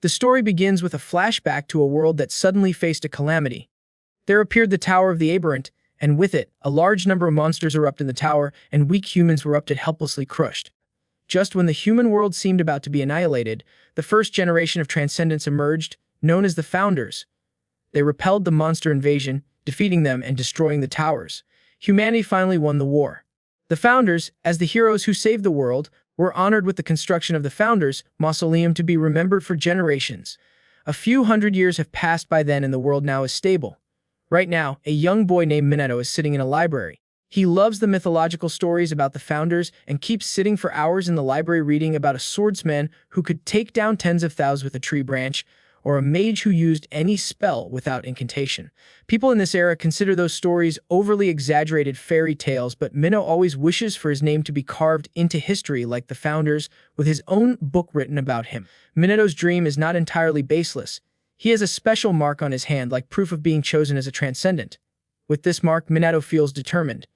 The story begins with a flashback to a world that suddenly faced a calamity. There appeared the Tower of the Aberrant, and with it, a large number of monsters erupted in the tower, and weak humans were erupted helplessly crushed. Just when the human world seemed about to be annihilated, the first generation of transcendents emerged, known as the Founders. They repelled the monster invasion, defeating them and destroying the towers. Humanity finally won the war. The Founders, as the heroes who saved the world, were honored with the construction of the Founders' Mausoleum to be remembered for generations. A few hundred years have passed by then and the world now is stable. Right now, a young boy named Minato is sitting in a library. He loves the mythological stories about the Founders and keeps sitting for hours in the library reading about a swordsman who could take down tens of thousands with a tree branch, or a mage who used any spell without incantation. People in this era consider those stories overly exaggerated fairy tales, but Minno always wishes for his name to be carved into history like the Founders, with his own book written about him. Minato's dream is not entirely baseless. He has a special mark on his hand like proof of being chosen as a transcendent. With this mark, Minato feels determined.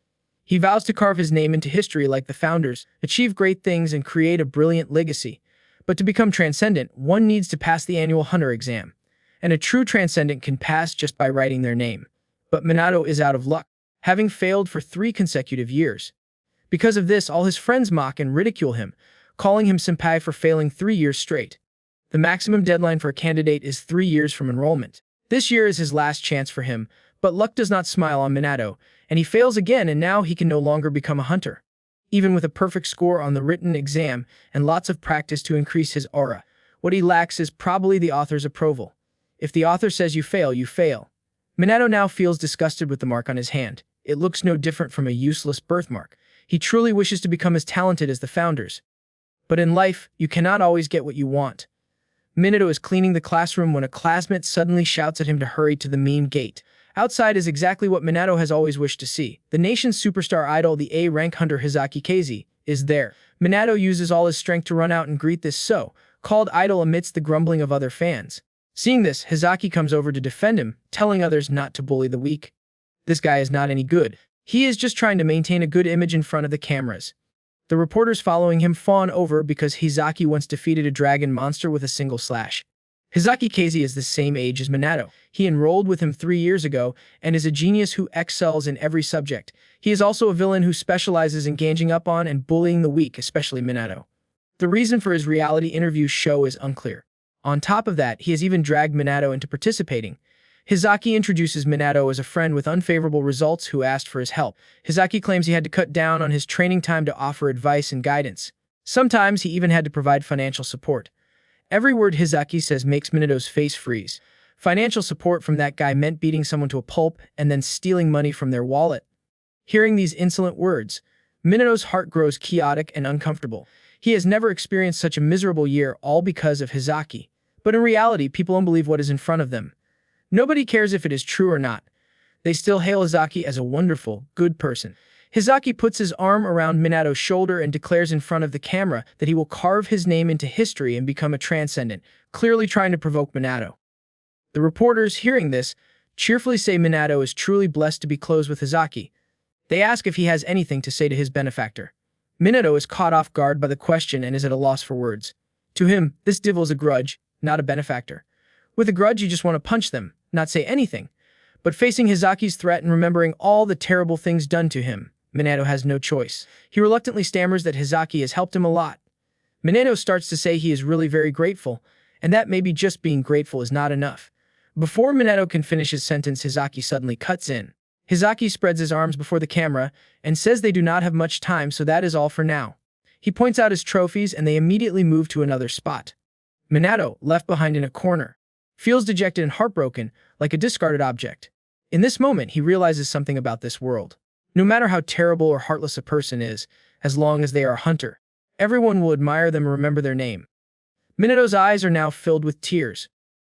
He vows to carve his name into history like the Founders, achieve great things, and create a brilliant legacy. But to become transcendent, one needs to pass the annual Hunter exam. And a true transcendent can pass just by writing their name. But Minato is out of luck, having failed for 3 consecutive years. Because of this, all his friends mock and ridicule him, calling him senpai for failing 3 years straight. The maximum deadline for a candidate is 3 years from enrollment. This year is his last chance for him, but luck does not smile on Minato, and he fails again, and now he can no longer become a hunter. Even with a perfect score on the written exam and lots of practice to increase his aura, what he lacks is probably the author's approval. If the author says you fail, you fail. Minato now feels disgusted with the mark on his hand. It looks no different from a useless birthmark. He truly wishes to become as talented as the Founders. But in life, you cannot always get what you want. Minato is cleaning the classroom when a classmate suddenly shouts at him to hurry to the main gate. Outside is exactly what Minato has always wished to see. The nation's superstar idol, the A-rank hunter Hizaki Kaze, is there. Minato uses all his strength to run out and greet this so-called idol amidst the grumbling of other fans. Seeing this, Hizaki comes over to defend him, telling others not to bully the weak. This guy is not any good. He is just trying to maintain a good image in front of the cameras. The reporters following him fawn over because Hizaki once defeated a dragon monster with a single slash. Hizaki Kaze is the same age as Minato. He enrolled with him 3 years ago and is a genius who excels in every subject. He is also a villain who specializes in ganging up on and bullying the weak, especially Minato. The reason for his reality interview show is unclear. On top of that, he has even dragged Minato into participating. Hizaki introduces Minato as a friend with unfavorable results who asked for his help. Hizaki claims he had to cut down on his training time to offer advice and guidance. Sometimes he even had to provide financial support. Every word Hizaki says makes Minato's face freeze. Financial support from that guy meant beating someone to a pulp and then stealing money from their wallet. Hearing these insolent words, Minato's heart grows chaotic and uncomfortable. He has never experienced such a miserable year, all because of Hizaki. But in reality, people don't believe what is in front of them. Nobody cares if it is true or not. They still hail Hizaki as a wonderful, good person. Hizaki puts his arm around Minato's shoulder and declares in front of the camera that he will carve his name into history and become a transcendent, clearly trying to provoke Minato. The reporters, hearing this, cheerfully say Minato is truly blessed to be close with Hizaki. They ask if he has anything to say to his benefactor. Minato is caught off guard by the question and is at a loss for words. To him, this devil is a grudge, not a benefactor. With a grudge, you just want to punch them, not say anything. But facing Hizaki's threat and remembering all the terrible things done to him, Minato has no choice. He reluctantly stammers that Hizaki has helped him a lot. Minato starts to say he is really very grateful, and that maybe just being grateful is not enough. Before Minato can finish his sentence, Hizaki suddenly cuts in. Hizaki spreads his arms before the camera and says they do not have much time, so that is all for now. He points out his trophies and they immediately move to another spot. Minato, left behind in a corner, feels dejected and heartbroken, like a discarded object. In this moment, he realizes something about this world. No matter how terrible or heartless a person is, as long as they are a hunter, everyone will admire them and remember their name. Minato's eyes are now filled with tears.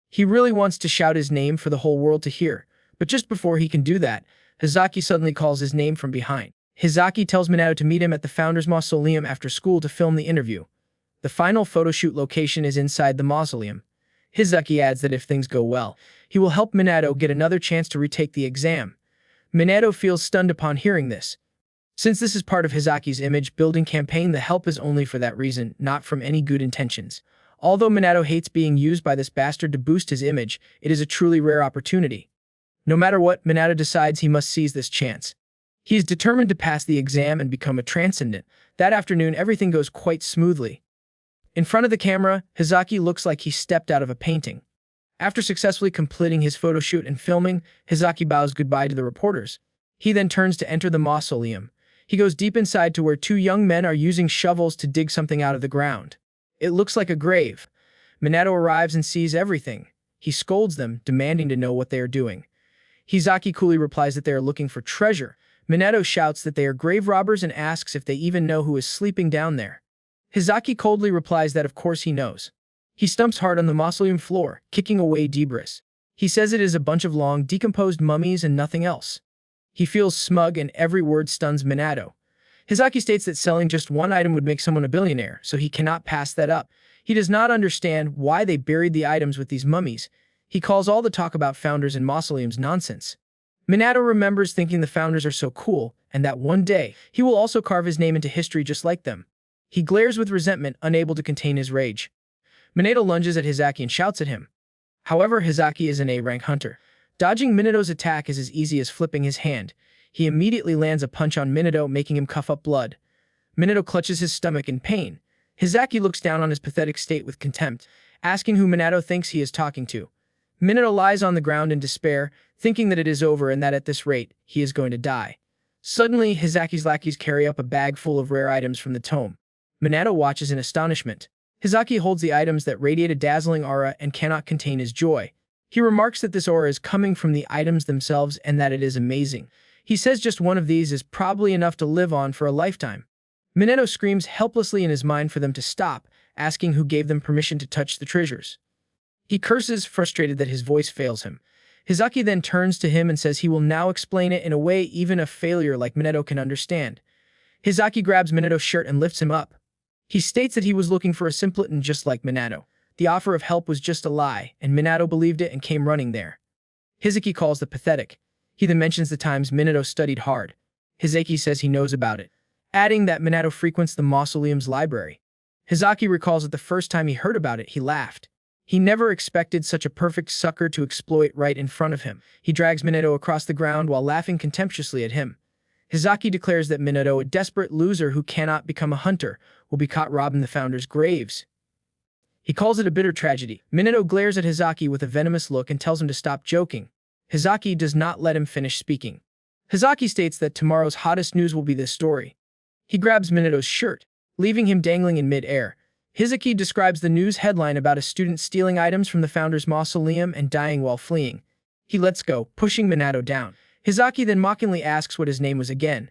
He really wants to shout his name for the whole world to hear, but just before he can do that, Hizaki suddenly calls his name from behind. Hizaki tells Minato to meet him at the Founders' Mausoleum after school to film the interview. The final photoshoot location is inside the mausoleum. Hizaki adds that if things go well, he will help Minato get another chance to retake the exam. Minato feels stunned upon hearing this. Since this is part of Hizaki's image-building campaign, the help is only for that reason, not from any good intentions. Although Minato hates being used by this bastard to boost his image, it is a truly rare opportunity. No matter what, Minato decides he must seize this chance. He is determined to pass the exam and become a transcendent. That afternoon, everything goes quite smoothly. In front of the camera, Hizaki looks like he stepped out of a painting. After successfully completing his photo shoot and filming, Hizaki bows goodbye to the reporters. He then turns to enter the mausoleum. He goes deep inside to where two young men are using shovels to dig something out of the ground. It looks like a grave. Minato arrives and sees everything. He scolds them, demanding to know what they are doing. Hizaki coolly replies that they are looking for treasure. Minato shouts that they are grave robbers and asks if they even know who is sleeping down there. Hizaki coldly replies that of course he knows. He stumps hard on the mausoleum floor, kicking away debris. He says it is a bunch of long, decomposed mummies and nothing else. He feels smug and every word stuns Minato. Hizaki states that selling just one item would make someone a billionaire, so he cannot pass that up. He does not understand why they buried the items with these mummies. He calls all the talk about founders and mausoleums nonsense. Minato remembers thinking the founders are so cool, and that one day, he will also carve his name into history just like them. He glares with resentment, unable to contain his rage. Minato lunges at Hizaki and shouts at him. However, Hizaki is an A-rank hunter. Dodging Minato's attack is as easy as flipping his hand. He immediately lands a punch on Minato, making him cough up blood. Minato clutches his stomach in pain. Hizaki looks down on his pathetic state with contempt, asking who Minato thinks he is talking to. Minato lies on the ground in despair, thinking that it is over and that at this rate, he is going to die. Suddenly, Hizaki's lackeys carry up a bag full of rare items from the tome. Minato watches in astonishment. Hizaki holds the items that radiate a dazzling aura and cannot contain his joy. He remarks that this aura is coming from the items themselves and that it is amazing. He says just one of these is probably enough to live on for a lifetime. Minato screams helplessly in his mind for them to stop, asking who gave them permission to touch the treasures. He curses, frustrated that his voice fails him. Hizaki then turns to him and says he will now explain it in a way even a failure like Minato can understand. Hizaki grabs Minato's shirt and lifts him up. He states that he was looking for a simpleton just like Minato. The offer of help was just a lie, and Minato believed it and came running there. Hizaki calls the pathetic. He then mentions the times Minato studied hard. Hizaki says he knows about it, adding that Minato frequents the mausoleum's library. Hizaki recalls that the first time he heard about it, he laughed. He never expected such a perfect sucker to exploit right in front of him. He drags Minato across the ground while laughing contemptuously at him. Hizaki declares that Minato, a desperate loser who cannot become a hunter, will be caught robbing the founders' graves. He calls it a bitter tragedy. Minato glares at Hizaki with a venomous look and tells him to stop joking. Hizaki does not let him finish speaking. Hizaki states that tomorrow's hottest news will be this story. He grabs Minato's shirt, leaving him dangling in mid-air. Hizaki describes the news headline about a student stealing items from the founder's mausoleum and dying while fleeing. He lets go, pushing Minato down. Hizaki then mockingly asks what his name was again.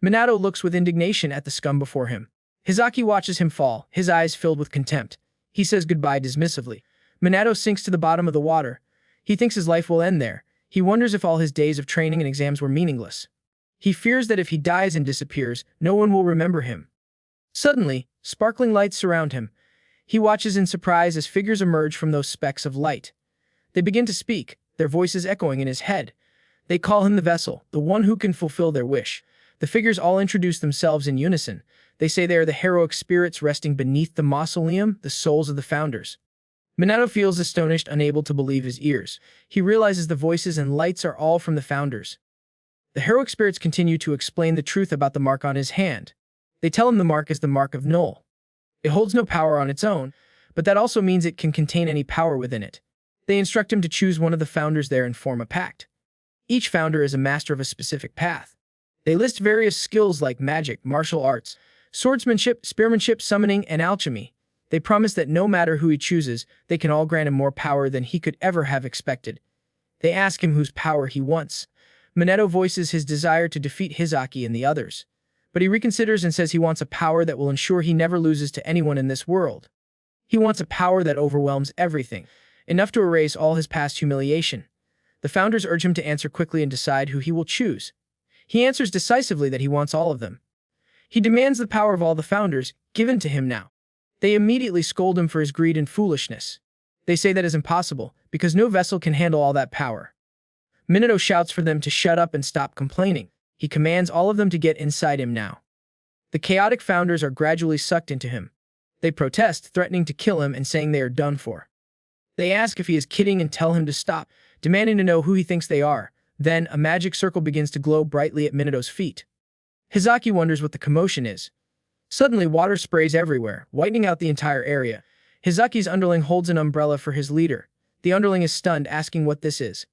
Minato looks with indignation at the scum before him. Hizaki watches him fall, his eyes filled with contempt. He says goodbye dismissively. Minato sinks to the bottom of the water. He thinks his life will end there. He wonders if all his days of training and exams were meaningless. He fears that if he dies and disappears, no one will remember him. Suddenly, sparkling lights surround him. He watches in surprise as figures emerge from those specks of light. They begin to speak, their voices echoing in his head. They call him the vessel, the one who can fulfill their wish. The figures all introduce themselves in unison. They say they are the heroic spirits resting beneath the mausoleum, the souls of the founders. Minato feels astonished, unable to believe his ears. He realizes the voices and lights are all from the founders. The heroic spirits continue to explain the truth about the mark on his hand. They tell him the mark is the mark of Null. It holds no power on its own, but that also means it can contain any power within it. They instruct him to choose one of the founders there and form a pact. Each founder is a master of a specific path. They list various skills like magic, martial arts, swordsmanship, spearmanship, summoning, and alchemy. They promise that no matter who he chooses, they can all grant him more power than he could ever have expected. They ask him whose power he wants. Minato voices his desire to defeat Hizaki and the others. But he reconsiders and says he wants a power that will ensure he never loses to anyone in this world. He wants a power that overwhelms everything, enough to erase all his past humiliation. The founders urge him to answer quickly and decide who he will choose. He answers decisively that he wants all of them. He demands the power of all the founders, given to him now. They immediately scold him for his greed and foolishness. They say that is impossible, because no vessel can handle all that power. Minato shouts for them to shut up and stop complaining. He commands all of them to get inside him now. The chaotic founders are gradually sucked into him. They protest, threatening to kill him and saying they are done for. They ask if he is kidding and tell him to stop, demanding to know who he thinks they are. Then, a magic circle begins to glow brightly at Minato's feet. Hizaki wonders what the commotion is. Suddenly, water sprays everywhere, whitening out the entire area. Hizaki's underling holds an umbrella for his leader. The underling is stunned, asking what this is.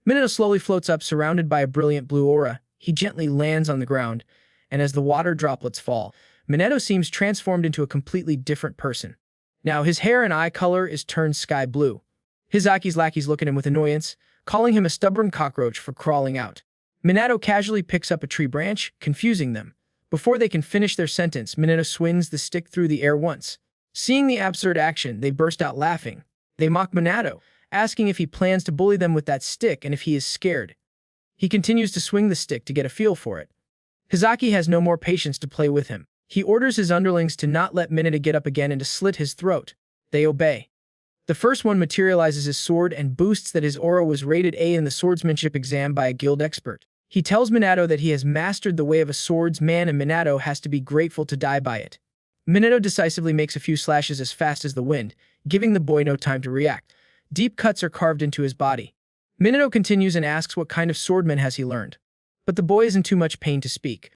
Minato slowly floats up, surrounded by a brilliant blue aura. He gently lands on the ground, and as the water droplets fall, Minato seems transformed into a completely different person. Now, his hair and eye color is turned sky blue. Hizaki's lackeys look at him with annoyance, calling him a stubborn cockroach for crawling out. Minato casually picks up a tree branch, confusing them. Before they can finish their sentence, Minato swings the stick through the air once. Seeing the absurd action, they burst out laughing. They mock Minato, asking if he plans to bully them with that stick and if he is scared. He continues to swing the stick to get a feel for it. Hizaki has no more patience to play with him. He orders his underlings to not let Minato get up again and to slit his throat. They obey. The first one materializes his sword and boasts that his aura was rated A in the swordsmanship exam by a guild expert. He tells Minato that he has mastered the way of a swordsman and Minato has to be grateful to die by it. Minato decisively makes a few slashes as fast as the wind, giving the boy no time to react. Deep cuts are carved into his body. Minato continues and asks what kind of swordman has he learned. But the boy is in too much pain to speak.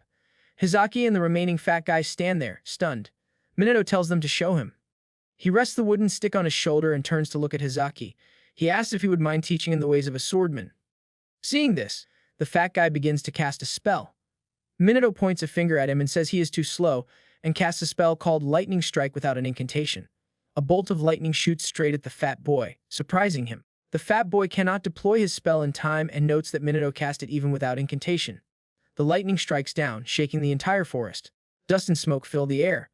Hizaki and the remaining fat guys stand there, stunned. Minato tells them to show him. He rests the wooden stick on his shoulder and turns to look at Hizaki. He asks if he would mind teaching him the ways of a swordman. Seeing this, the fat guy begins to cast a spell. Minato points a finger at him and says he is too slow, and casts a spell called Lightning Strike without an incantation. A bolt of lightning shoots straight at the fat boy, surprising him. The fat boy cannot deploy his spell in time and notes that Minato cast it even without incantation. The lightning strikes down, shaking the entire forest. Dust and smoke fill the air.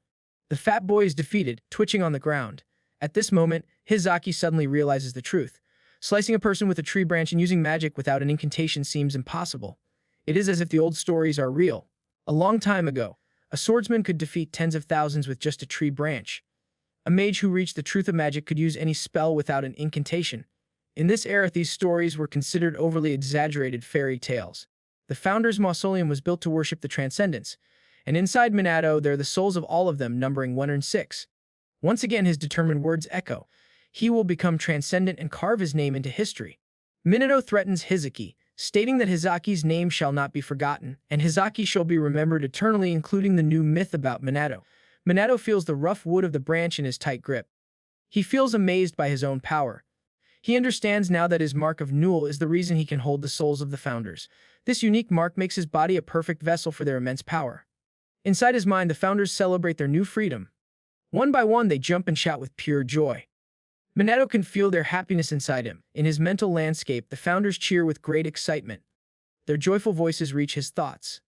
The fat boy is defeated, twitching on the ground. At this moment, Hizaki suddenly realizes the truth. Slicing a person with a tree branch and using magic without an incantation seems impossible. It is as if the old stories are real. A long time ago, a swordsman could defeat tens of thousands with just a tree branch. A mage who reached the truth of magic could use any spell without an incantation. In this era, these stories were considered overly exaggerated fairy tales. The founder's mausoleum was built to worship the transcendence, and inside Minato there are the souls of all of them, numbering 106. Once again, his determined words echo. He will become transcendent and carve his name into history. Minato threatens Hizaki, stating that Hizaki's name shall not be forgotten, and Hizaki shall be remembered eternally, including the new myth about Minato. Minato feels the rough wood of the branch in his tight grip. He feels amazed by his own power. He understands now that his mark of Newell is the reason he can hold the souls of the founders. This unique mark makes his body a perfect vessel for their immense power. Inside his mind, the founders celebrate their new freedom. One by one, they jump and shout with pure joy. Minato can feel their happiness inside him. In his mental landscape, the founders cheer with great excitement. Their joyful voices reach his thoughts.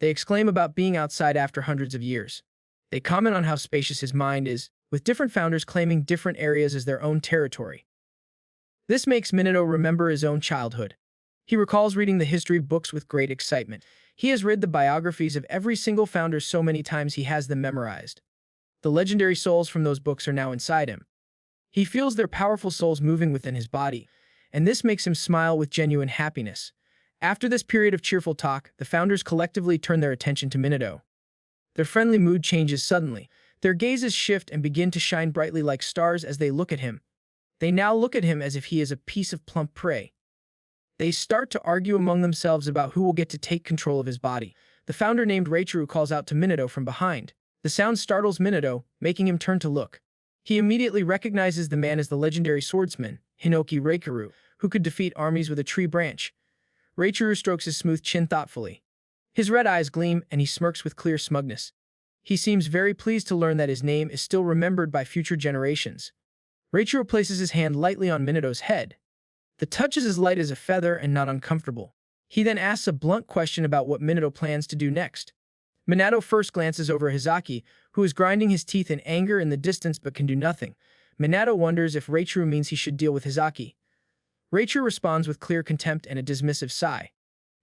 They exclaim about being outside after hundreds of years. They comment on how spacious his mind is, with different founders claiming different areas as their own territory. This makes Minato remember his own childhood. He recalls reading the history books with great excitement. He has read the biographies of every single founder so many times he has them memorized. The legendary souls from those books are now inside him. He feels their powerful souls moving within his body, and this makes him smile with genuine happiness. After this period of cheerful talk, the founders collectively turn their attention to Minato. Their friendly mood changes suddenly. Their gazes shift and begin to shine brightly like stars as they look at him. They now look at him as if he is a piece of plump prey. They start to argue among themselves about who will get to take control of his body. The founder named Reichuru calls out to Minato from behind. The sound startles Minato, making him turn to look. He immediately recognizes the man as the legendary swordsman, Hinoki Reichuru, who could defeat armies with a tree branch. Reichuru strokes his smooth chin thoughtfully. His red eyes gleam, and he smirks with clear smugness. He seems very pleased to learn that his name is still remembered by future generations. Reichuru places his hand lightly on Minato's head. The touch is as light as a feather and not uncomfortable. He then asks a blunt question about what Minato plans to do next. Minato first glances over Hizaki, who is grinding his teeth in anger in the distance but can do nothing. Minato wonders if Reichuru means he should deal with Hizaki. Reichuru responds with clear contempt and a dismissive sigh.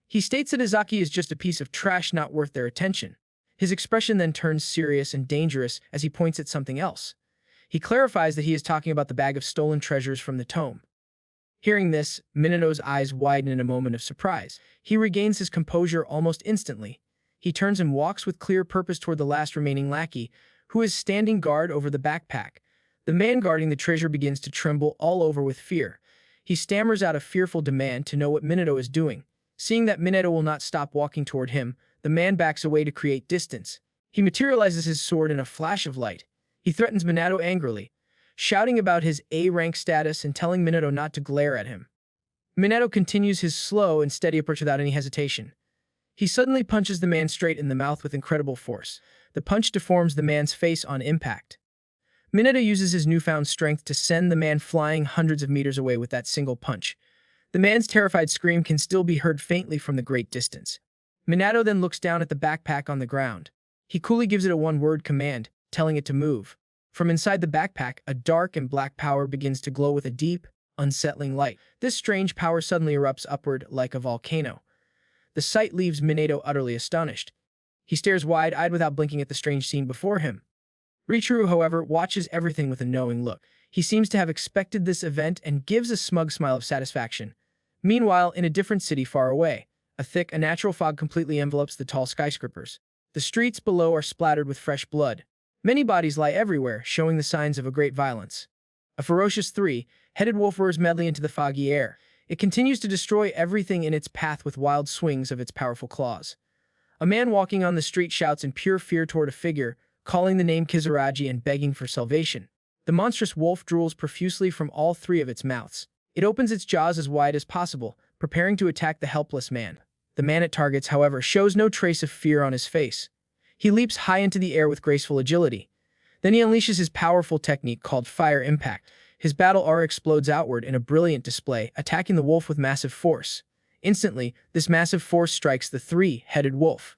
He states that Hizaki is just a piece of trash not worth their attention. His expression then turns serious and dangerous as he points at something else. He clarifies that he is talking about the bag of stolen treasures from the tome. Hearing this, Minato's eyes widen in a moment of surprise. He regains his composure almost instantly. He turns and walks with clear purpose toward the last remaining lackey, who is standing guard over the backpack. The man guarding the treasure begins to tremble all over with fear. He stammers out a fearful demand to know what Minato is doing. Seeing that Minato will not stop walking toward him, the man backs away to create distance. He materializes his sword in a flash of light. He threatens Minato angrily, shouting about his A-rank status and telling Minato not to glare at him. Minato continues his slow and steady approach without any hesitation. He suddenly punches the man straight in the mouth with incredible force. The punch deforms the man's face on impact. Minato uses his newfound strength to send the man flying hundreds of meters away with that single punch. The man's terrified scream can still be heard faintly from the great distance. Minato then looks down at the backpack on the ground. He coolly gives it a one-word command, telling it to move. From inside the backpack, a dark and black power begins to glow with a deep, unsettling light. This strange power suddenly erupts upward like a volcano. The sight leaves Minato utterly astonished. He stares wide-eyed without blinking at the strange scene before him. Richiru, however, watches everything with a knowing look. He seems to have expected this event and gives a smug smile of satisfaction. Meanwhile, in a different city far away, a thick, unnatural fog completely envelopes the tall skyscrapers. The streets below are splattered with fresh blood. Many bodies lie everywhere, showing the signs of a great violence. A ferocious three-headed wolf roars madly into the foggy air. It continues to destroy everything in its path with wild swings of its powerful claws. A man walking on the street shouts in pure fear toward a figure, calling the name Kizuraji and begging for salvation. The monstrous wolf drools profusely from all three of its mouths. It opens its jaws as wide as possible, preparing to attack the helpless man. The man it targets, however, shows no trace of fear on his face. He leaps high into the air with graceful agility. Then he unleashes his powerful technique called Fire Impact. His battle aura explodes outward in a brilliant display, attacking the wolf with massive force. Instantly, this massive force strikes the three-headed wolf.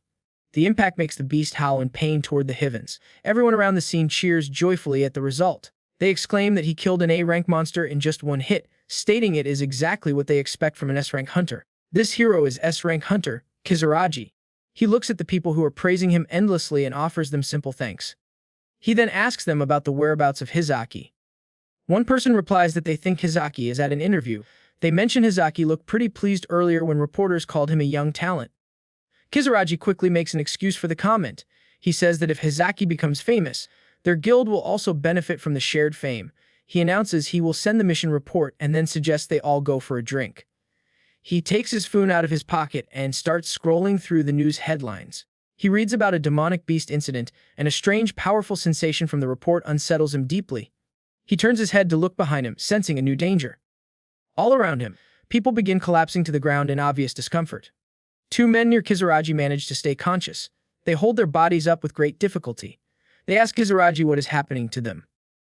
The impact makes the beast howl in pain toward the heavens. Everyone around the scene cheers joyfully at the result. They exclaim that he killed an A-rank monster in just one hit, stating it is exactly what they expect from an S-rank hunter. This hero is S-rank hunter, Kizuraji. He looks at the people who are praising him endlessly and offers them simple thanks. He then asks them about the whereabouts of Hizaki. One person replies that they think Hizaki is at an interview. They mention Hizaki looked pretty pleased earlier when reporters called him a young talent. Kizuraji quickly makes an excuse for the comment. He says that if Hizaki becomes famous, their guild will also benefit from the shared fame. He announces he will send the mission report and then suggests they all go for a drink. He takes his phone out of his pocket and starts scrolling through the news headlines. He reads about a demonic beast incident, and a strange, powerful sensation from the report unsettles him deeply. He turns his head to look behind him, sensing a new danger. All around him, people begin collapsing to the ground in obvious discomfort. Two men near Kizuraji manage to stay conscious. They hold their bodies up with great difficulty. They ask Kizuraji what is happening to them.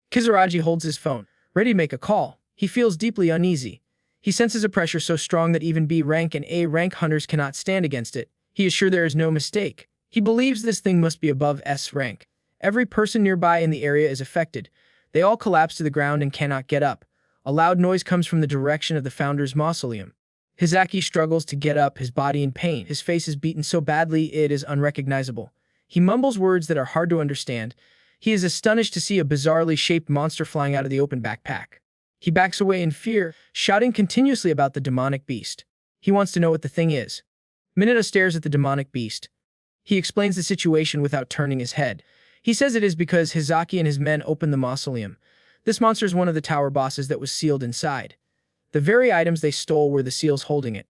Kizuraji holds his phone, ready to make a call. He feels deeply uneasy. He senses a pressure so strong that even B-rank and A-rank hunters cannot stand against it. He is sure there is no mistake. He believes this thing must be above S-rank. Every person nearby in the area is affected. They all collapse to the ground and cannot get up. A loud noise comes from the direction of the founder's mausoleum. Hizaki struggles to get up, his body in pain. His face is beaten so badly it is unrecognizable. He mumbles words that are hard to understand. He is astonished to see a bizarrely shaped monster flying out of the open backpack. He backs away in fear, shouting continuously about the demonic beast. He wants to know what the thing is. Minato stares at the demonic beast. He explains the situation without turning his head. He says it is because Hizaki and his men opened the mausoleum. This monster is one of the tower bosses that was sealed inside. The very items they stole were the seals holding it.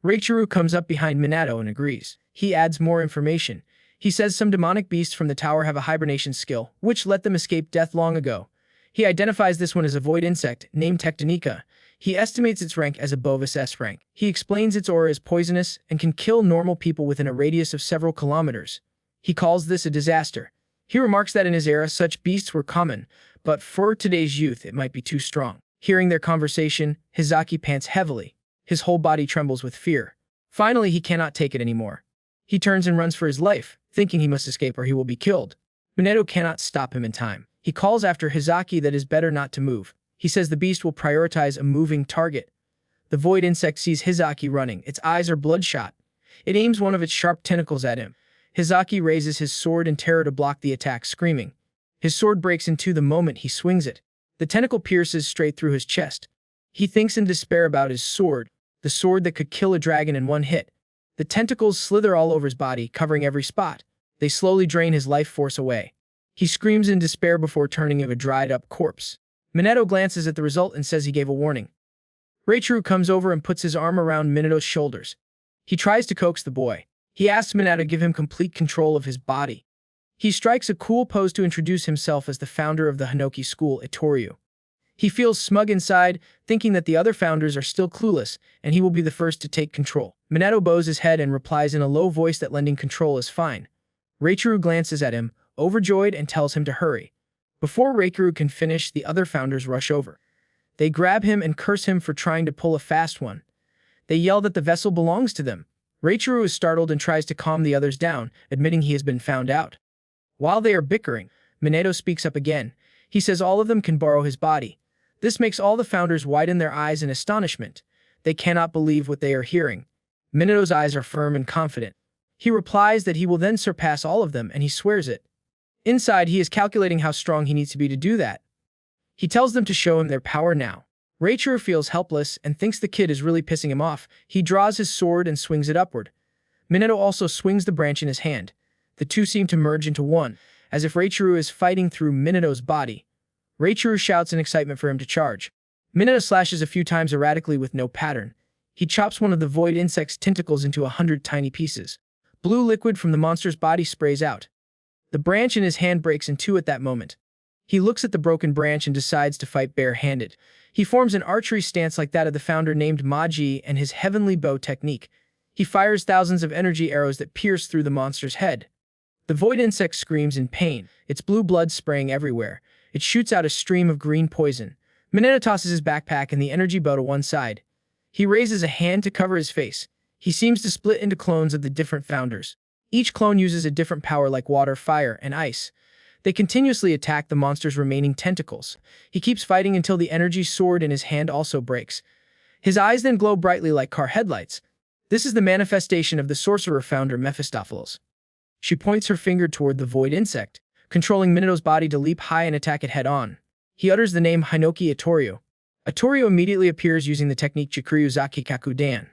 Richiru comes up behind Minato and agrees. He adds more information. He says some demonic beasts from the tower have a hibernation skill, which let them escape death long ago. He identifies this one as a void insect, named Tectonica. He estimates its rank as a Bovis S rank. He explains its aura is poisonous and can kill normal people within a radius of several kilometers. He calls this a disaster. He remarks that in his era such beasts were common, but for today's youth it might be too strong. Hearing their conversation, Hizaki pants heavily. His whole body trembles with fear. Finally, he cannot take it anymore. He turns and runs for his life, thinking he must escape or he will be killed. Minato cannot stop him in time. He calls after Hizaki that it is better not to move. He says the beast will prioritize a moving target. The void insect sees Hizaki running. Its eyes are bloodshot. It aims one of its sharp tentacles at him. Hizaki raises his sword in terror to block the attack, screaming. His sword breaks in two the moment he swings it. The tentacle pierces straight through his chest. He thinks in despair about his sword, the sword that could kill a dragon in one hit. The tentacles slither all over his body, covering every spot. They slowly drain his life force away. He screams in despair before turning into a dried-up corpse. Minato glances at the result and says he gave a warning. Reichiro comes over and puts his arm around Minato's shoulders. He tries to coax the boy. He asks Minato to give him complete control of his body. He strikes a cool pose to introduce himself as the founder of the Hinoki school, Itoryu. He feels smug inside, thinking that the other founders are still clueless, and he will be the first to take control. Minato bows his head and replies in a low voice that lending control is fine. Reichiro glances at him, overjoyed, and tells him to hurry. Before Reichiro can finish, the other founders rush over. They grab him and curse him for trying to pull a fast one. They yell that the vessel belongs to them. Reichiro is startled and tries to calm the others down, admitting he has been found out. While they are bickering, Minato speaks up again. He says all of them can borrow his body. This makes all the founders widen their eyes in astonishment. They cannot believe what they are hearing. Minato's eyes are firm and confident. He replies that he will then surpass all of them, and he swears it. Inside, he is calculating how strong he needs to be to do that. He tells them to show him their power now. Reichiro feels helpless and thinks the kid is really pissing him off. He draws his sword and swings it upward. Minato also swings the branch in his hand. The two seem to merge into one, as if Reichiro is fighting through Minato's body. Reichiro shouts in excitement for him to charge. Minato slashes a few times erratically with no pattern. He chops one of the void insect's tentacles into 100 tiny pieces. Blue liquid from the monster's body sprays out. The branch in his hand breaks in two at that moment. He looks at the broken branch and decides to fight bare-handed. He forms an archery stance like that of the founder named Maji and his heavenly bow technique. He fires thousands of energy arrows that pierce through the monster's head. The void insect screams in pain, its blue blood spraying everywhere. It shoots out a stream of green poison. Minato tosses his backpack and the energy bow to one side. He raises a hand to cover his face. He seems to split into clones of the different founders. Each clone uses a different power like water, fire, and ice. They continuously attack the monster's remaining tentacles. He keeps fighting until the energy sword in his hand also breaks. His eyes then glow brightly like car headlights. This is the manifestation of the sorcerer founder Mephistopheles. She points her finger toward the void insect, controlling Minato's body to leap high and attack it head-on. He utters the name Hinoki Itoryu. Itoryu immediately appears using the technique Chikuryu Zakikaku Dan.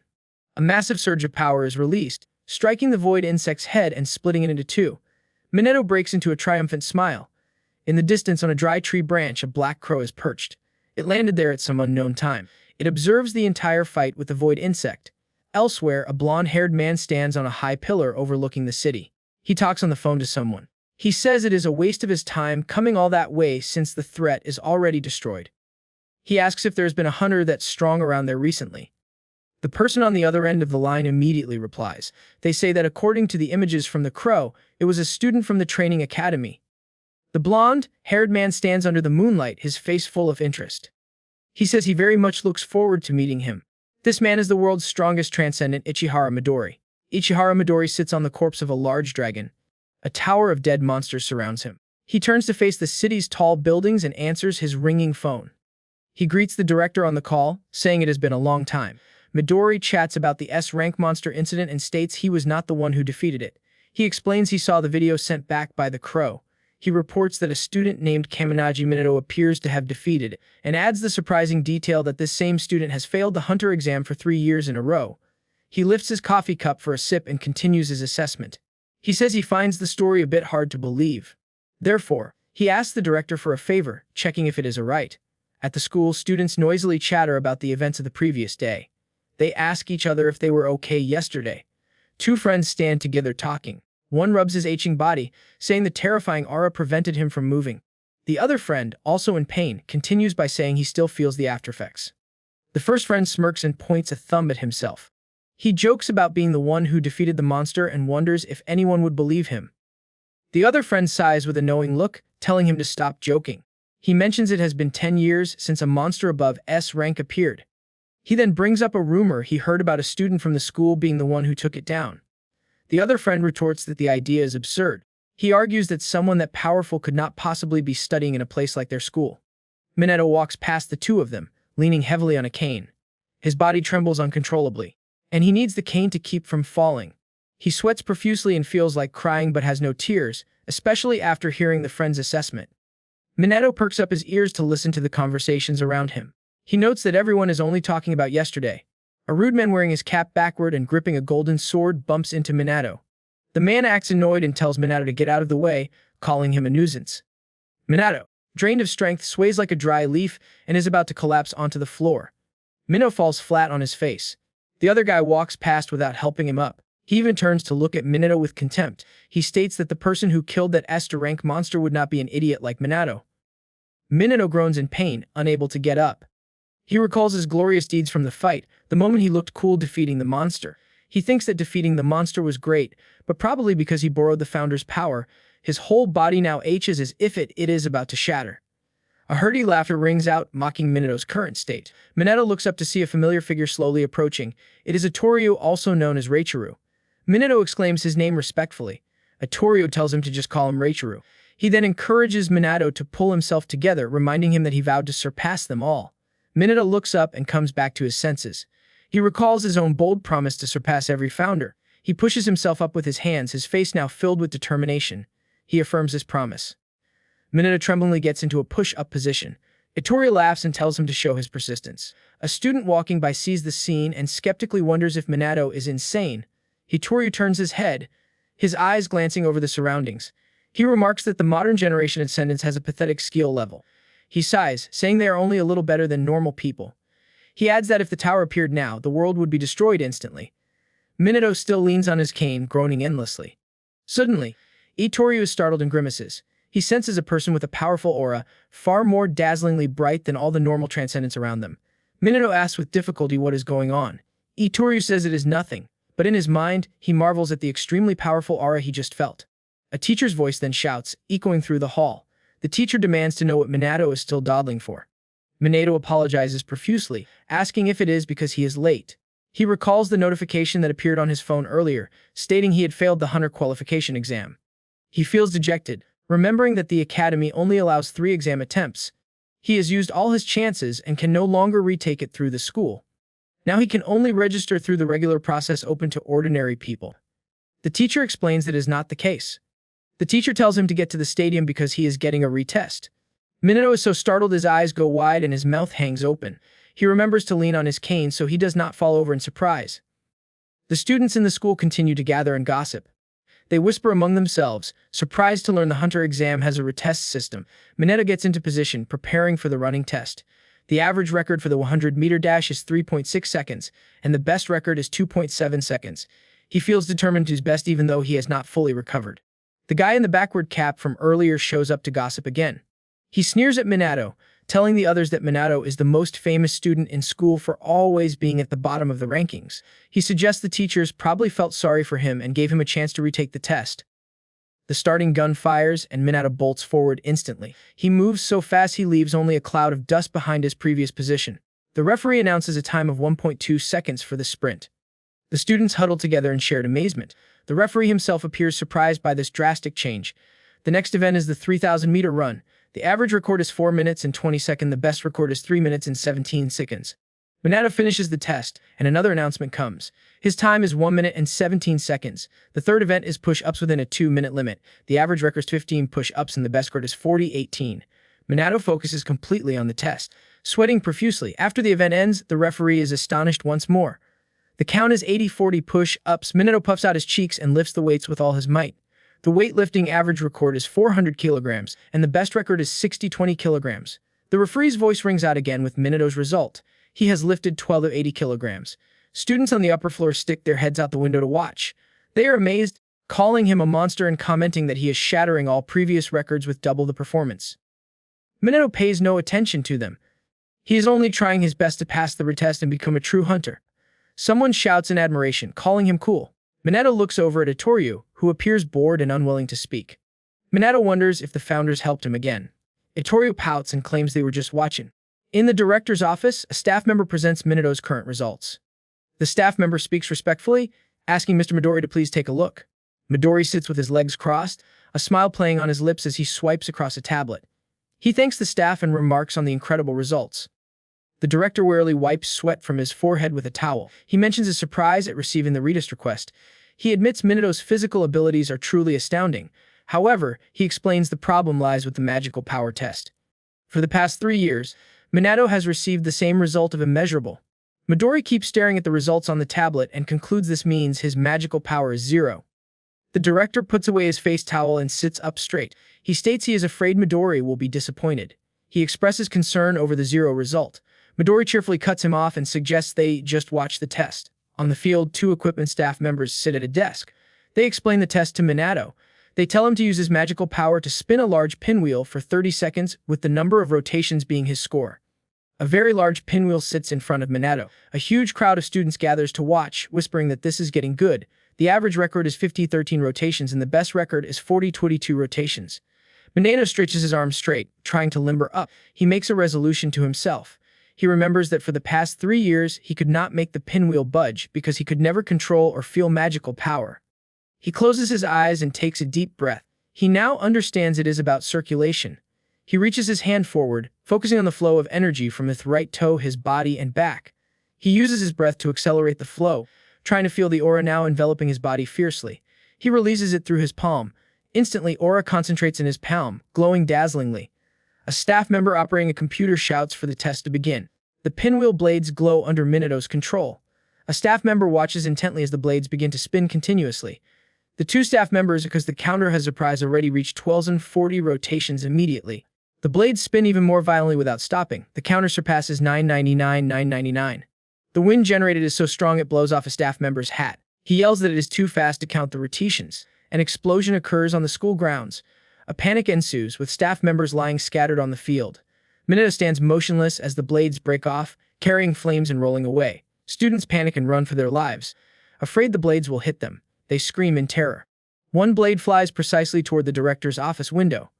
A massive surge of power is released, striking the void insect's head and splitting it into two. Minato breaks into a triumphant smile. In the distance on a dry tree branch, a black crow is perched. It landed there at some unknown time. It observes the entire fight with the void insect. Elsewhere, a blonde-haired man stands on a high pillar overlooking the city. He talks on the phone to someone. He says it is a waste of his time coming all that way since the threat is already destroyed. He asks if there has been a hunter that's strong around there recently. The person on the other end of the line immediately replies. They say that according to the images from the crow, it was a student from the training academy. The blonde-haired man stands under the moonlight, his face full of interest. He says he very much looks forward to meeting him. This man is the world's strongest transcendent, Ichihara Midori. Ichihara Midori sits on the corpse of a large dragon. A tower of dead monsters surrounds him. He turns to face the city's tall buildings and answers his ringing phone. He greets the director on the call, saying it has been a long time. Midori chats about the S-rank monster incident and states he was not the one who defeated it. He explains he saw the video sent back by the crow. He reports that a student named Kaminaji Minato appears to have defeated it, and adds the surprising detail that this same student has failed the hunter exam for 3 years in a row. He lifts his coffee cup for a sip and continues his assessment. He says he finds the story a bit hard to believe. Therefore, he asks the director for a favor, checking if it is right. At the school, students noisily chatter about the events of the previous day. They ask each other if they were okay yesterday. Two friends stand together talking. One rubs his aching body, saying the terrifying aura prevented him from moving. The other friend, also in pain, continues by saying he still feels the aftereffects. The first friend smirks and points a thumb at himself. He jokes about being the one who defeated the monster and wonders if anyone would believe him. The other friend sighs with a knowing look, telling him to stop joking. He mentions it has been 10 years since a monster above S rank appeared. He then brings up a rumor he heard about a student from the school being the one who took it down. The other friend retorts that the idea is absurd. He argues that someone that powerful could not possibly be studying in a place like their school. Minato walks past the two of them, leaning heavily on a cane. His body trembles uncontrollably, and he needs the cane to keep from falling. He sweats profusely and feels like crying but has no tears, especially after hearing the friend's assessment. Minato perks up his ears to listen to the conversations around him. He notes that everyone is only talking about yesterday. A rude man wearing his cap backward and gripping a golden sword bumps into Minato. The man acts annoyed and tells Minato to get out of the way, calling him a nuisance. Minato, drained of strength, sways like a dry leaf and is about to collapse onto the floor. Minnow falls flat on his face. The other guy walks past without helping him up. He even turns to look at Minato with contempt. He states that the person who killed that S-rank monster would not be an idiot like Minato. Minato groans in pain, unable to get up. He recalls his glorious deeds from the fight, the moment he looked cool defeating the monster. He thinks that defeating the monster was great, but probably because he borrowed the founder's power. His whole body now aches as if it is about to shatter. A hearty laughter rings out, mocking Minato's current state. Minato looks up to see a familiar figure slowly approaching. It is Itorio, also known as Reichiro. Minato exclaims his name respectfully. Itorio tells him to just call him Reichiro. He then encourages Minato to pull himself together, reminding him that he vowed to surpass them all. Minato looks up and comes back to his senses. He recalls his own bold promise to surpass every founder. He pushes himself up with his hands, his face now filled with determination. He affirms his promise. Minato tremblingly gets into a push-up position. Itorio laughs and tells him to show his persistence. A student walking by sees the scene and skeptically wonders if Minato is insane. Itorio turns his head, his eyes glancing over the surroundings. He remarks that the modern generation ascendants has a pathetic skill level. He sighs, saying they are only a little better than normal people. He adds that if the tower appeared now, the world would be destroyed instantly. Minato still leans on his cane, groaning endlessly. Suddenly, Itorio is startled and grimaces. He senses a person with a powerful aura, far more dazzlingly bright than all the normal transcendents around them. Minato asks with difficulty what is going on. Itorio says it is nothing, but in his mind, he marvels at the extremely powerful aura he just felt. A teacher's voice then shouts, echoing through the hall. The teacher demands to know what Minato is still dawdling for. Minato apologizes profusely, asking if it is because he is late. He recalls the notification that appeared on his phone earlier, stating he had failed the hunter qualification exam. He feels dejected, remembering that the academy only allows 3 exam attempts. He has used all his chances and can no longer retake it through the school. Now he can only register through the regular process open to ordinary people. The teacher explains that is not the case. The teacher tells him to get to the stadium because he is getting a retest. Minato is so startled his eyes go wide and his mouth hangs open. He remembers to lean on his cane so he does not fall over in surprise. The students in the school continue to gather and gossip. They whisper among themselves, surprised to learn the hunter exam has a retest system. Minato gets into position, preparing for the running test. The average record for the 100-meter dash is 3.6 seconds, and the best record is 2.7 seconds. He feels determined to his best even though he has not fully recovered. The guy in the backward cap from earlier shows up to gossip again. He sneers at Minato, telling the others that Minato is the most famous student in school for always being at the bottom of the rankings. He suggests the teachers probably felt sorry for him and gave him a chance to retake the test. The starting gun fires and Minato bolts forward instantly. He moves so fast he leaves only a cloud of dust behind his previous position. The referee announces a time of 1.2 seconds for the sprint. The students huddle together in shared amazement. The referee himself appears surprised by this drastic change. The next event is the 3,000-meter run. The average record is 4 minutes and 20 seconds. The best record is 3 minutes and 17 seconds. Minato finishes the test, and another announcement comes. His time is 1 minute and 17 seconds. The third event is push-ups within a 2-minute limit. The average record is 15 push-ups and the best record is 40-18. Minato focuses completely on the test, sweating profusely. After the event ends, the referee is astonished once more. The count is 80-40 push-ups. Minato puffs out his cheeks and lifts the weights with all his might. The weightlifting average record is 400 kilograms, and the best record is 60-20 kilograms. The referee's voice rings out again with Minato's result. He has lifted 12 of 80 kilograms. Students on the upper floor stick their heads out the window to watch. They are amazed, calling him a monster and commenting that he is shattering all previous records with double the performance. Minato pays no attention to them. He is only trying his best to pass the retest and become a true hunter. Someone shouts in admiration, calling him cool. Minato looks over at Itorio, who appears bored and unwilling to speak. Minato wonders if the founders helped him again. Itorio pouts and claims they were just watching. In the director's office, a staff member presents Minato's current results. The staff member speaks respectfully, asking Mr. Midori to please take a look. Midori sits with his legs crossed, a smile playing on his lips as he swipes across a tablet. He thanks the staff and remarks on the incredible results. The director wearily wipes sweat from his forehead with a towel. He mentions his surprise at receiving the retest request. He admits Minato's physical abilities are truly astounding. However, he explains the problem lies with the magical power test. For the past 3 years, Minato has received the same result of immeasurable. Midori keeps staring at the results on the tablet and concludes this means his magical power is 0. The director puts away his face towel and sits up straight. He states he is afraid Midori will be disappointed. He expresses concern over the zero result. Midori cheerfully cuts him off and suggests they just watch the test. On the field, two equipment staff members sit at a desk. They explain the test to Minato. They tell him to use his magical power to spin a large pinwheel for 30 seconds, with the number of rotations being his score. A very large pinwheel sits in front of Minato. A huge crowd of students gathers to watch, whispering that this is getting good. The average record is 50-13 rotations and the best record is 40-22 rotations. Minato stretches his arms straight, trying to limber up. He makes a resolution to himself. He remembers that for the past 3 years, he could not make the pinwheel budge because he could never control or feel magical power. He closes his eyes and takes a deep breath. He now understands it is about circulation. He reaches his hand forward, focusing on the flow of energy from his right toe, his body, and back. He uses his breath to accelerate the flow, trying to feel the aura now enveloping his body fiercely. He releases it through his palm. Instantly, aura concentrates in his palm, glowing dazzlingly. A staff member operating a computer shouts for the test to begin. The pinwheel blades glow under Minato's control. A staff member watches intently as the blades begin to spin continuously. The two staff members, because the counter has surprised, already reached 1240 rotations immediately. The blades spin even more violently without stopping. The counter surpasses 999. The wind generated is so strong it blows off a staff member's hat. He yells that it is too fast to count the rotations. An explosion occurs on the school grounds. A panic ensues, with staff members lying scattered on the field. Minato stands motionless as the blades break off, carrying flames and rolling away. Students panic and run for their lives. Afraid the blades will hit them, they scream in terror. One blade flies precisely toward the director's office window.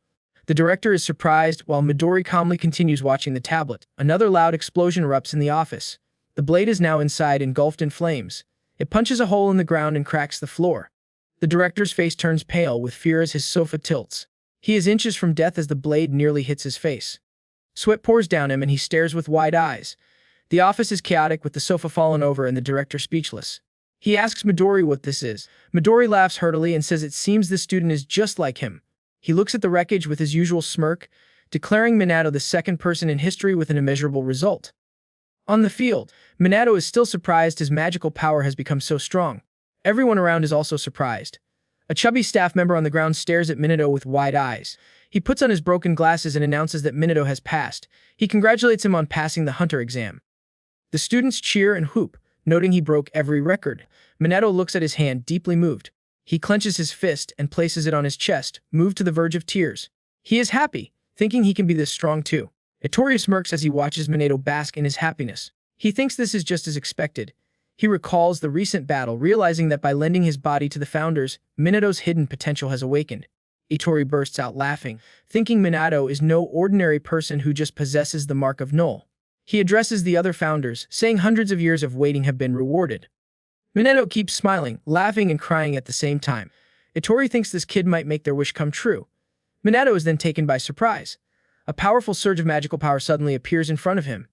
The director is surprised, while Midori calmly continues watching the tablet. Another loud explosion erupts in the office. The blade is now inside, engulfed in flames. It punches a hole in the ground and cracks the floor. The director's face turns pale with fear as his sofa tilts. He is inches from death as the blade nearly hits his face. Sweat pours down him and he stares with wide eyes. The office is chaotic, with the sofa fallen over and the director speechless. He asks Midori what this is. Midori laughs heartily and says it seems this student is just like him. He looks at the wreckage with his usual smirk, declaring Minato the second person in history with an immeasurable result. On the field, Minato is still surprised his magical power has become so strong. Everyone around is also surprised. A chubby staff member on the ground stares at Minato with wide eyes. He puts on his broken glasses and announces that Minato has passed. He congratulates him on passing the hunter exam. The students cheer and whoop, noting he broke every record. Minato looks at his hand, deeply moved. He clenches his fist and places it on his chest, moved to the verge of tears. He is happy, thinking he can be this strong too. Ittori smirks as he watches Minato bask in his happiness. He thinks this is just as expected. He recalls the recent battle, realizing that by lending his body to the founders, Minato's hidden potential has awakened. Ittori bursts out laughing, thinking Minato is no ordinary person who just possesses the mark of Null. He addresses the other founders, saying hundreds of years of waiting have been rewarded. Minato keeps smiling, laughing and crying at the same time. Ittori thinks this kid might make their wish come true. Minato is then taken by surprise. A powerful surge of magical power suddenly appears in front of him.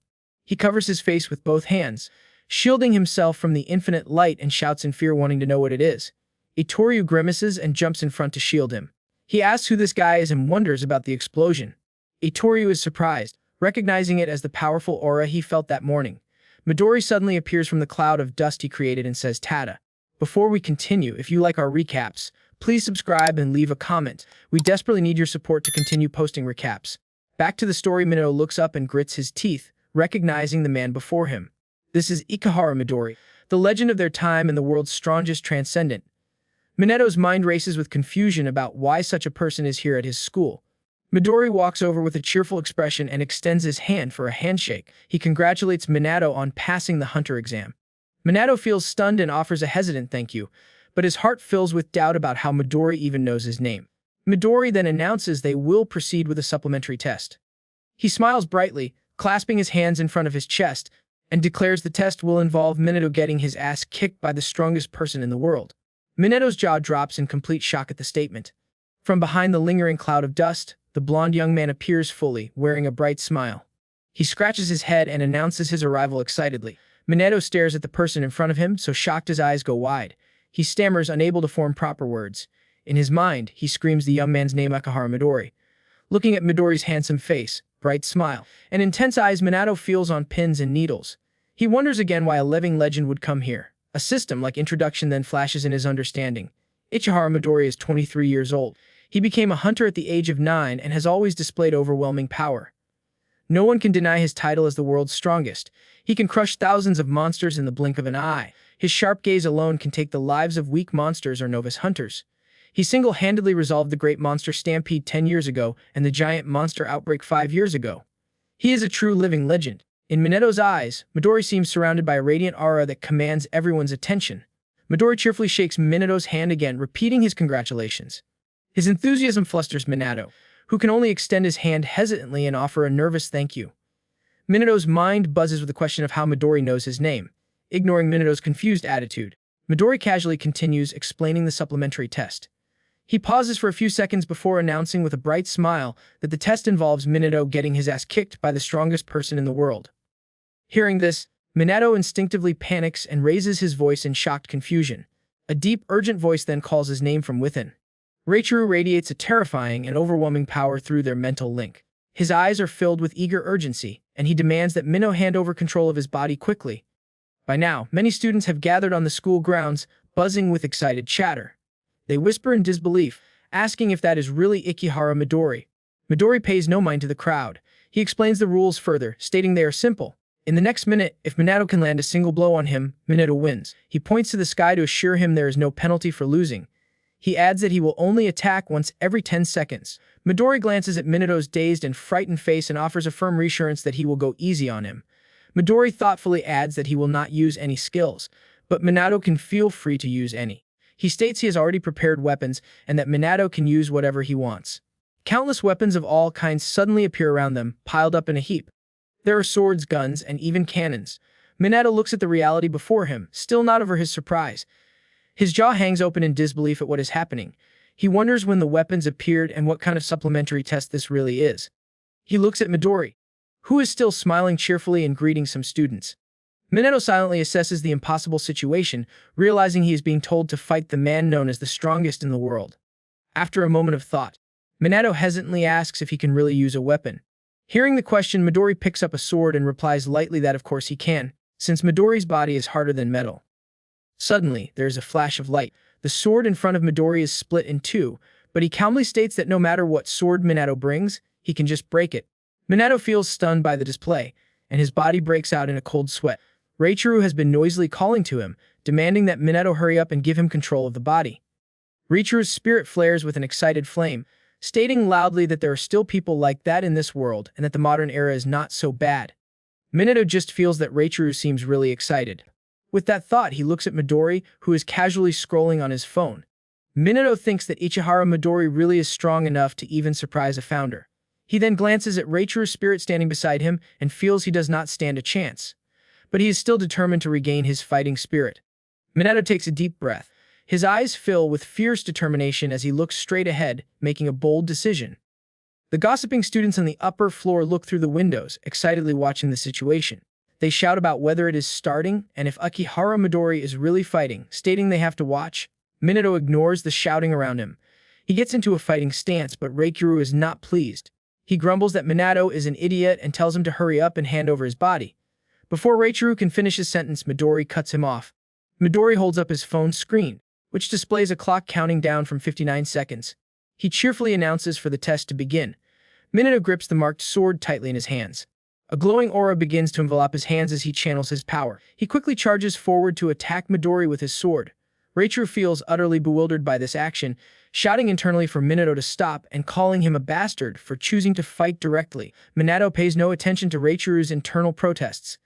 He covers his face with both hands, shielding himself from the infinite light, and shouts in fear, wanting to know what it is. Ittori grimaces and jumps in front to shield him. He asks who this guy is and wonders about the explosion. Ittori is surprised, recognizing it as the powerful aura he felt that morning. Midori suddenly appears from the cloud of dust he created and says, "Tada." Before we continue, if you like our recaps, please subscribe and leave a comment. We desperately need your support to continue posting recaps. Back to the story, Minato looks up and grits his teeth, recognizing the man before him. This is Ikehara Midori, the legend of their time and the world's strongest transcendent. Minato's mind races with confusion about why such a person is here at his school. Midori walks over with a cheerful expression and extends his hand for a handshake. He congratulates Minato on passing the hunter exam. Minato feels stunned and offers a hesitant thank you, but his heart fills with doubt about how Midori even knows his name. Midori then announces they will proceed with a supplementary test. He smiles brightly, clasping his hands in front of his chest, and declares the test will involve Minato getting his ass kicked by the strongest person in the world. Minato's jaw drops in complete shock at the statement. From behind the lingering cloud of dust, the blonde young man appears fully, wearing a bright smile. He scratches his head and announces his arrival excitedly. Minato stares at the person in front of him, so shocked his eyes go wide. He stammers, unable to form proper words. In his mind, he screams the young man's name, Ikehara Midori. Looking at Midori's handsome face, bright smile, and intense eyes, Minato feels on pins and needles. He wonders again why a living legend would come here. A system like introduction then flashes in his understanding. Ichihara Midori is 23 years old. He became a hunter at the age of 9 and has always displayed overwhelming power. No one can deny his title as the world's strongest. He can crush thousands of monsters in the blink of an eye. His sharp gaze alone can take the lives of weak monsters or novice hunters. He single-handedly resolved the Great Monster Stampede 10 years ago and the Giant Monster Outbreak 5 years ago. He is a true living legend. In Mineto's eyes, Midori seems surrounded by a radiant aura that commands everyone's attention. Midori cheerfully shakes Mineto's hand again, repeating his congratulations. His enthusiasm flusters Minato, who can only extend his hand hesitantly and offer a nervous thank you. Mineto's mind buzzes with the question of how Midori knows his name. Ignoring Mineto's confused attitude, Midori casually continues explaining the supplementary test. He pauses for a few seconds before announcing with a bright smile that the test involves Minato getting his ass kicked by the strongest person in the world. Hearing this, Minato instinctively panics and raises his voice in shocked confusion. A deep, urgent voice then calls his name from within. Reichiro radiates a terrifying and overwhelming power through their mental link. His eyes are filled with eager urgency, and he demands that Minno hand over control of his body quickly. By now, many students have gathered on the school grounds, buzzing with excited chatter. They whisper in disbelief, asking if that is really Ikihara Midori. Midori pays no mind to the crowd. He explains the rules further, stating they are simple. In the next minute, if Minato can land a single blow on him, Minato wins. He points to the sky to assure him there is no penalty for losing. He adds that he will only attack once every 10 seconds. Midori glances at Minato's dazed and frightened face and offers a firm reassurance that he will go easy on him. Midori thoughtfully adds that he will not use any skills, but Minato can feel free to use any. He states he has already prepared weapons and that Minato can use whatever he wants. Countless weapons of all kinds suddenly appear around them, piled up in a heap. There are swords, guns, and even cannons. Minato looks at the reality before him, still not over his surprise. His jaw hangs open in disbelief at what is happening. He wonders when the weapons appeared and what kind of supplementary test this really is. He looks at Midori, who is still smiling cheerfully and greeting some students. Minato silently assesses the impossible situation, realizing he is being told to fight the man known as the strongest in the world. After a moment of thought, Minato hesitantly asks if he can really use a weapon. Hearing the question, Midori picks up a sword and replies lightly that of course he can, since Midori's body is harder than metal. Suddenly, there is a flash of light. The sword in front of Midori is split in two, but he calmly states that no matter what sword Minato brings, he can just break it. Minato feels stunned by the display, and his body breaks out in a cold sweat. Reichiro has been noisily calling to him, demanding that Minato hurry up and give him control of the body. Reichiro's spirit flares with an excited flame, stating loudly that there are still people like that in this world and that the modern era is not so bad. Minato just feels that Reichiro seems really excited. With that thought, he looks at Midori, who is casually scrolling on his phone. Minato thinks that Ichihara Midori really is strong enough to even surprise a founder. He then glances at Reichiro's spirit standing beside him and feels he does not stand a chance. But he is still determined to regain his fighting spirit. Minato takes a deep breath. His eyes fill with fierce determination as he looks straight ahead, making a bold decision. The gossiping students on the upper floor look through the windows, excitedly watching the situation. They shout about whether it is starting and if Ikihara Midori is really fighting, stating they have to watch. Minato ignores the shouting around him. He gets into a fighting stance, but Reichiro is not pleased. He grumbles that Minato is an idiot and tells him to hurry up and hand over his body. Before Reichiro can finish his sentence, Midori cuts him off. Midori holds up his phone screen, which displays a clock counting down from 59 seconds. He cheerfully announces for the test to begin. Minato grips the marked sword tightly in his hands. A glowing aura begins to envelop his hands as he channels his power. He quickly charges forward to attack Midori with his sword. Reichiro feels utterly bewildered by this action, shouting internally for Minato to stop and calling him a bastard for choosing to fight directly. Minato pays no attention to Reichiro's internal protests.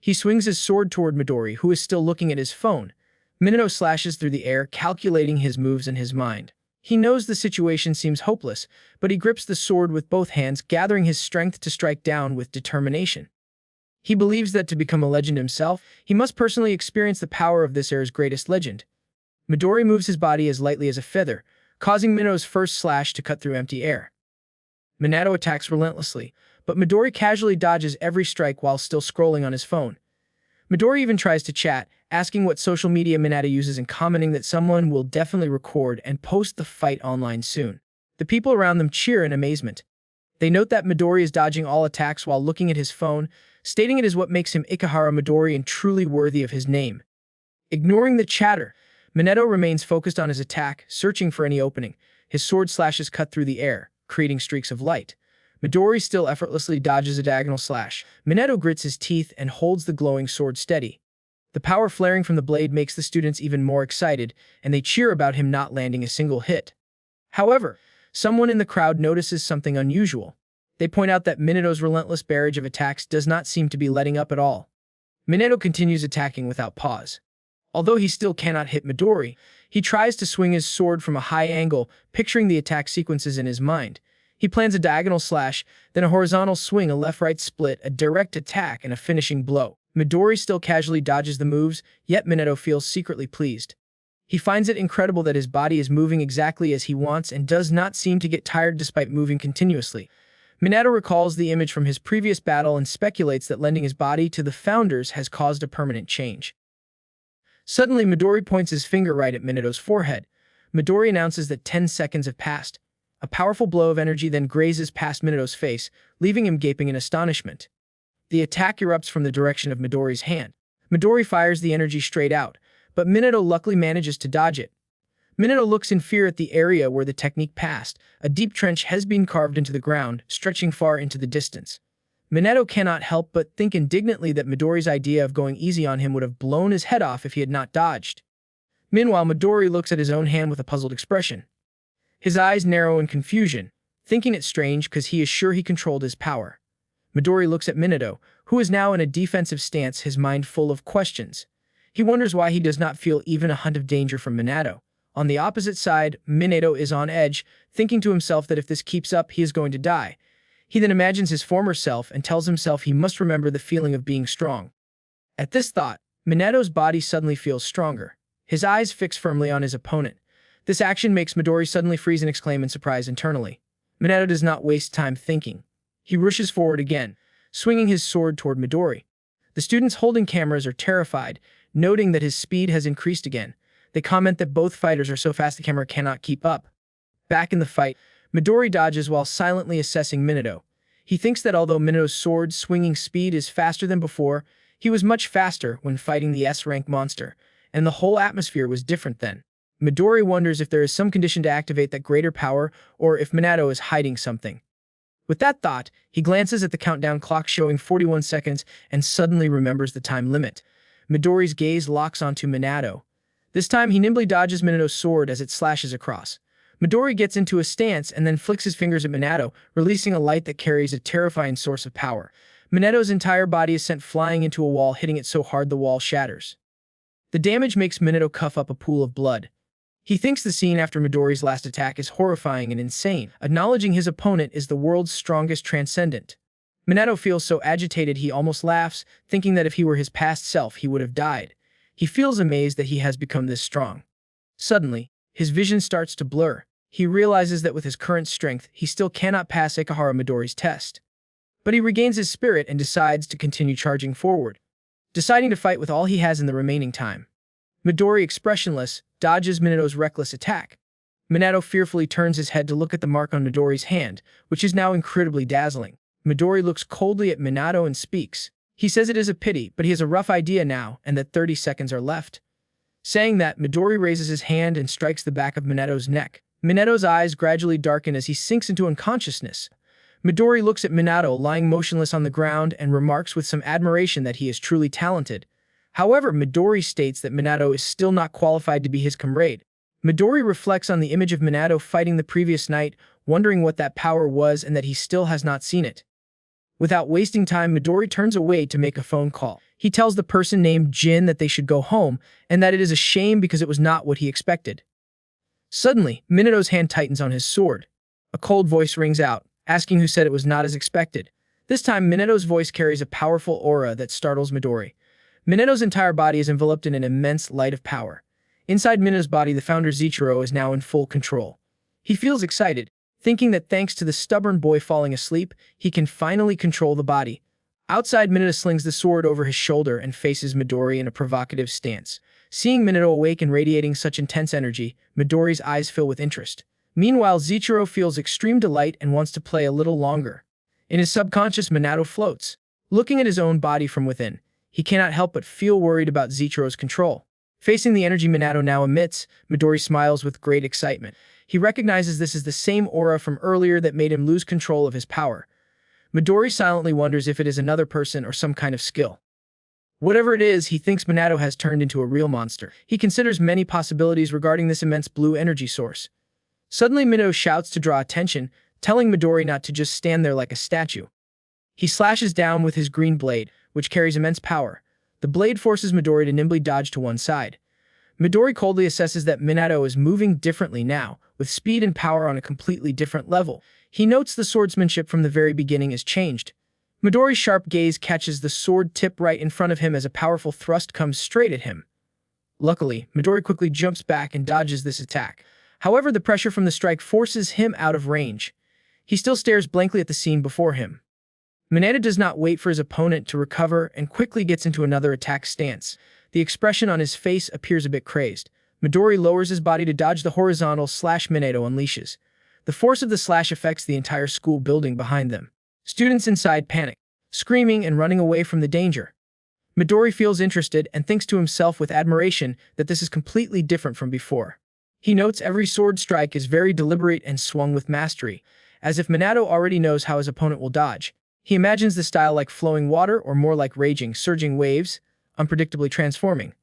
He swings his sword toward Midori, who is still looking at his phone. Minato slashes through the air, calculating his moves in his mind. He knows the situation seems hopeless, but he grips the sword with both hands, gathering his strength to strike down with determination. He believes that to become a legend himself, he must personally experience the power of this era's greatest legend. Midori moves his body as lightly as a feather, causing Minato's first slash to cut through empty air. Minato attacks relentlessly, but Midori casually dodges every strike while still scrolling on his phone. Midori even tries to chat, asking what social media Minato uses and commenting that someone will definitely record and post the fight online soon. The people around them cheer in amazement. They note that Midori is dodging all attacks while looking at his phone, stating it is what makes him Ikihara Midori and truly worthy of his name. Ignoring the chatter, Minato remains focused on his attack, searching for any opening. His sword slashes cut through the air, creating streaks of light. Midori still effortlessly dodges a diagonal slash. Minato grits his teeth and holds the glowing sword steady. The power flaring from the blade makes the students even more excited, and they cheer about him not landing a single hit. However, someone in the crowd notices something unusual. They point out that Minato's relentless barrage of attacks does not seem to be letting up at all. Minato continues attacking without pause. Although he still cannot hit Midori, he tries to swing his sword from a high angle, picturing the attack sequences in his mind. He plans a diagonal slash, then a horizontal swing, a left-right split, a direct attack, and a finishing blow. Midori still casually dodges the moves, yet Minato feels secretly pleased. He finds it incredible that his body is moving exactly as he wants and does not seem to get tired despite moving continuously. Minato recalls the image from his previous battle and speculates that lending his body to the founders has caused a permanent change. Suddenly, Midori points his finger right at Minato's forehead. Midori announces that 10 seconds have passed. A powerful blow of energy then grazes past Minato's face, leaving him gaping in astonishment. The attack erupts from the direction of Midori's hand. Midori fires the energy straight out, but Minato luckily manages to dodge it. Minato looks in fear at the area where the technique passed. A deep trench has been carved into the ground, stretching far into the distance. Minato cannot help but think indignantly that Midori's idea of going easy on him would have blown his head off if he had not dodged. Meanwhile, Midori looks at his own hand with a puzzled expression. His eyes narrow in confusion, thinking it strange because he is sure he controlled his power. Midori looks at Minato, who is now in a defensive stance, his mind full of questions. He wonders why he does not feel even a hint of danger from Minato. On the opposite side, Minato is on edge, thinking to himself that if this keeps up, he is going to die. He then imagines his former self and tells himself he must remember the feeling of being strong. At this thought, Minato's body suddenly feels stronger. His eyes fix firmly on his opponent. This action makes Midori suddenly freeze and exclaim in surprise internally. Minato does not waste time thinking. He rushes forward again, swinging his sword toward Midori. The students holding cameras are terrified, noting that his speed has increased again. They comment that both fighters are so fast the camera cannot keep up. Back in the fight, Midori dodges while silently assessing Minato. He thinks that although Minato's sword swinging speed is faster than before, he was much faster when fighting the S-rank monster, and the whole atmosphere was different then. Midori wonders if there is some condition to activate that greater power or if Minato is hiding something. With that thought, he glances at the countdown clock showing 41 seconds and suddenly remembers the time limit. Midori's gaze locks onto Minato. This time he nimbly dodges Minato's sword as it slashes across. Midori gets into a stance and then flicks his fingers at Minato, releasing a light that carries a terrifying source of power. Minato's entire body is sent flying into a wall, hitting it so hard the wall shatters. The damage makes Minato cough up a pool of blood. He thinks the scene after Midori's last attack is horrifying and insane, acknowledging his opponent is the world's strongest transcendent. Minato feels so agitated he almost laughs, thinking that if he were his past self he would have died. He feels amazed that he has become this strong. Suddenly, his vision starts to blur. He realizes that with his current strength, he still cannot pass Ikehara Midori's test. But he regains his spirit and decides to continue charging forward, deciding to fight with all he has in the remaining time. Midori, expressionless, dodges Minato's reckless attack. Minato fearfully turns his head to look at the mark on Midori's hand, which is now incredibly dazzling. Midori looks coldly at Minato and speaks. He says it is a pity, but he has a rough idea now and that 30 seconds are left. Saying that, Midori raises his hand and strikes the back of Minato's neck. Minato's eyes gradually darken as he sinks into unconsciousness. Midori looks at Minato lying motionless on the ground and remarks with some admiration that he is truly talented. However, Midori states that Minato is still not qualified to be his comrade. Midori reflects on the image of Minato fighting the previous night, wondering what that power was and that he still has not seen it. Without wasting time, Midori turns away to make a phone call. He tells the person named Jin that they should go home, and that it is a shame because it was not what he expected. Suddenly, Minato's hand tightens on his sword. A cold voice rings out, asking who said it was not as expected. This time, Minato's voice carries a powerful aura that startles Midori. Minato's entire body is enveloped in an immense light of power. Inside Minato's body, the founder Zichiro is now in full control. He feels excited, thinking that thanks to the stubborn boy falling asleep, he can finally control the body. Outside, Minato slings the sword over his shoulder and faces Midori in a provocative stance. Seeing Minato awake and radiating such intense energy, Midori's eyes fill with interest. Meanwhile, Zichiro feels extreme delight and wants to play a little longer. In his subconscious, Minato floats. Looking at his own body from within, he cannot help but feel worried about Zichiro's control. Facing the energy Minato now emits, Midori smiles with great excitement. He recognizes this as the same aura from earlier that made him lose control of his power. Midori silently wonders if it is another person or some kind of skill. Whatever it is, he thinks Minato has turned into a real monster. He considers many possibilities regarding this immense blue energy source. Suddenly, Minato shouts to draw attention, telling Midori not to just stand there like a statue. He slashes down with his green blade, which carries immense power. The blade forces Midori to nimbly dodge to one side. Midori coldly assesses that Minato is moving differently now, with speed and power on a completely different level. He notes the swordsmanship from the very beginning is changed. Midori's sharp gaze catches the sword tip right in front of him as a powerful thrust comes straight at him. Luckily, Midori quickly jumps back and dodges this attack. However, the pressure from the strike forces him out of range. He still stares blankly at the scene before him. Minato does not wait for his opponent to recover and quickly gets into another attack stance. The expression on his face appears a bit crazed. Midori lowers his body to dodge the horizontal slash Minato unleashes. The force of the slash affects the entire school building behind them. Students inside panic, screaming and running away from the danger. Midori feels interested and thinks to himself with admiration that this is completely different from before. He notes every sword strike is very deliberate and swung with mastery, as if Minato already knows how his opponent will dodge. He imagines the style like flowing water or more like raging, surging waves, unpredictably transforming.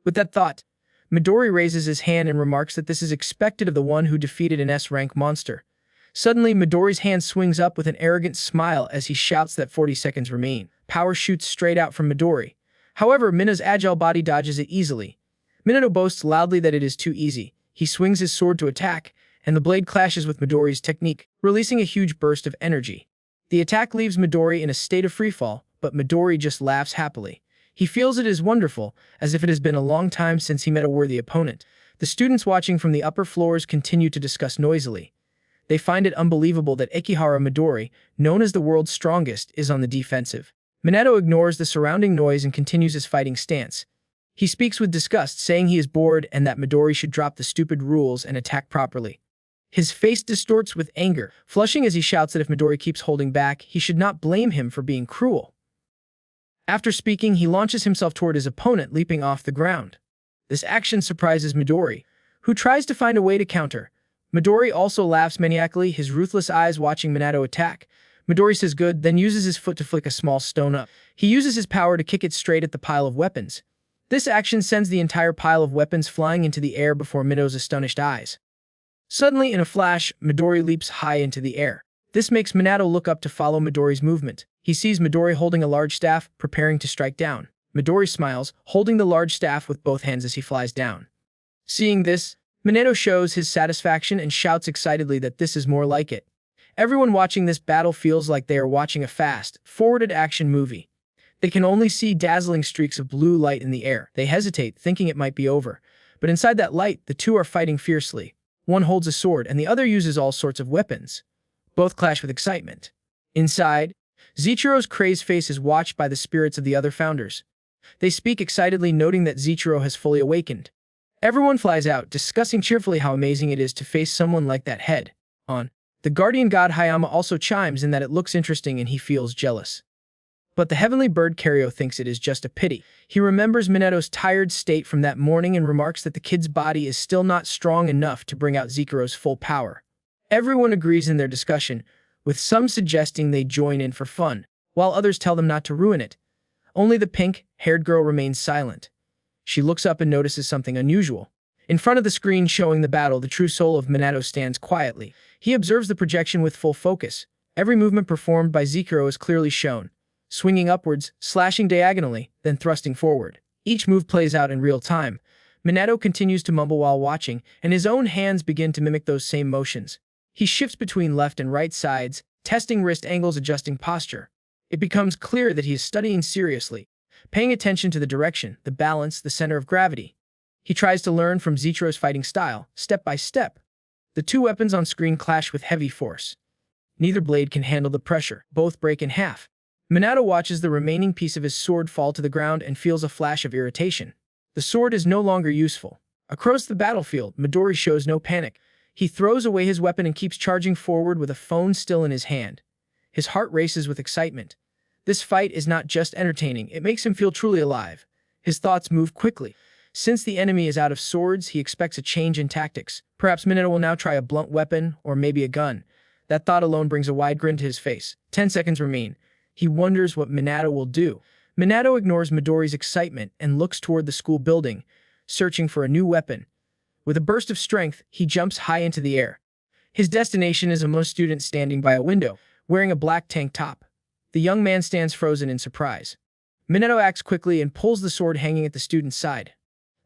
With that thought, Midori raises his hand and remarks that this is expected of the one who defeated an S-rank monster. Suddenly, Midori's hand swings up with an arrogant smile as he shouts that 40 seconds remain. Power shoots straight out from Midori. However, Mina's agile body dodges it easily. Minato boasts loudly that it is too easy. He swings his sword to attack, and the blade clashes with Midori's technique, releasing a huge burst of energy. The attack leaves Midori in a state of freefall, but Midori just laughs happily. He feels it is wonderful, as if it has been a long time since he met a worthy opponent. The students watching from the upper floors continue to discuss noisily. They find it unbelievable that Ekihara Midori, known as the world's strongest, is on the defensive. Minato ignores the surrounding noise and continues his fighting stance. He speaks with disgust, saying he is bored and that Midori should drop the stupid rules and attack properly. His face distorts with anger, flushing as he shouts that if Midori keeps holding back, he should not blame him for being cruel. After speaking, he launches himself toward his opponent, leaping off the ground. This action surprises Midori, who tries to find a way to counter. Midori also laughs maniacally, his ruthless eyes watching Minato attack. Midori says good, then uses his foot to flick a small stone up. He uses his power to kick it straight at the pile of weapons. This action sends the entire pile of weapons flying into the air before Minato's astonished eyes. Suddenly, in a flash, Midori leaps high into the air. This makes Minato look up to follow Midori's movement. He sees Midori holding a large staff, preparing to strike down. Midori smiles, holding the large staff with both hands as he flies down. Seeing this, Minato shows his satisfaction and shouts excitedly that this is more like it. Everyone watching this battle feels like they are watching a fast, forwarded action movie. They can only see dazzling streaks of blue light in the air. They hesitate, thinking it might be over. But inside that light, the two are fighting fiercely. One holds a sword and the other uses all sorts of weapons. Both clash with excitement. Inside, Zichiro's crazed face is watched by the spirits of the other founders. They speak excitedly, noting that Zichiro has fully awakened. Everyone flies out, discussing cheerfully how amazing it is to face someone like that head on. The guardian god Hayama also chimes in that it looks interesting and he feels jealous. But the heavenly bird Kario thinks it is just a pity. He remembers Minato's tired state from that morning and remarks that the kid's body is still not strong enough to bring out Zichiro's full power. Everyone agrees in their discussion, with some suggesting they join in for fun, while others tell them not to ruin it. Only the pink-haired girl remains silent. She looks up and notices something unusual. In front of the screen showing the battle, the true soul of Minato stands quietly. He observes the projection with full focus. Every movement performed by Zichiro is clearly shown, swinging upwards, slashing diagonally, then thrusting forward. Each move plays out in real time. Minato continues to mumble while watching, and his own hands begin to mimic those same motions. He shifts between left and right sides, testing wrist angles, adjusting posture. It becomes clear that he is studying seriously, paying attention to the direction, the balance, the center of gravity. He tries to learn from Zichiro's fighting style, step by step. The two weapons on screen clash with heavy force. Neither blade can handle the pressure. Both break in half. Minato watches the remaining piece of his sword fall to the ground and feels a flash of irritation. The sword is no longer useful. Across the battlefield, Midori shows no panic. He throws away his weapon and keeps charging forward with a phone still in his hand. His heart races with excitement. This fight is not just entertaining, it makes him feel truly alive. His thoughts move quickly. Since the enemy is out of swords, he expects a change in tactics. Perhaps Minato will now try a blunt weapon, or maybe a gun. That thought alone brings a wide grin to his face. 10 seconds remain. He wonders what Minato will do. Minato ignores Midori's excitement and looks toward the school building, searching for a new weapon. With a burst of strength, he jumps high into the air. His destination is a Mo student standing by a window, wearing a black tank top. The young man stands frozen in surprise. Minato acts quickly and pulls the sword hanging at the student's side.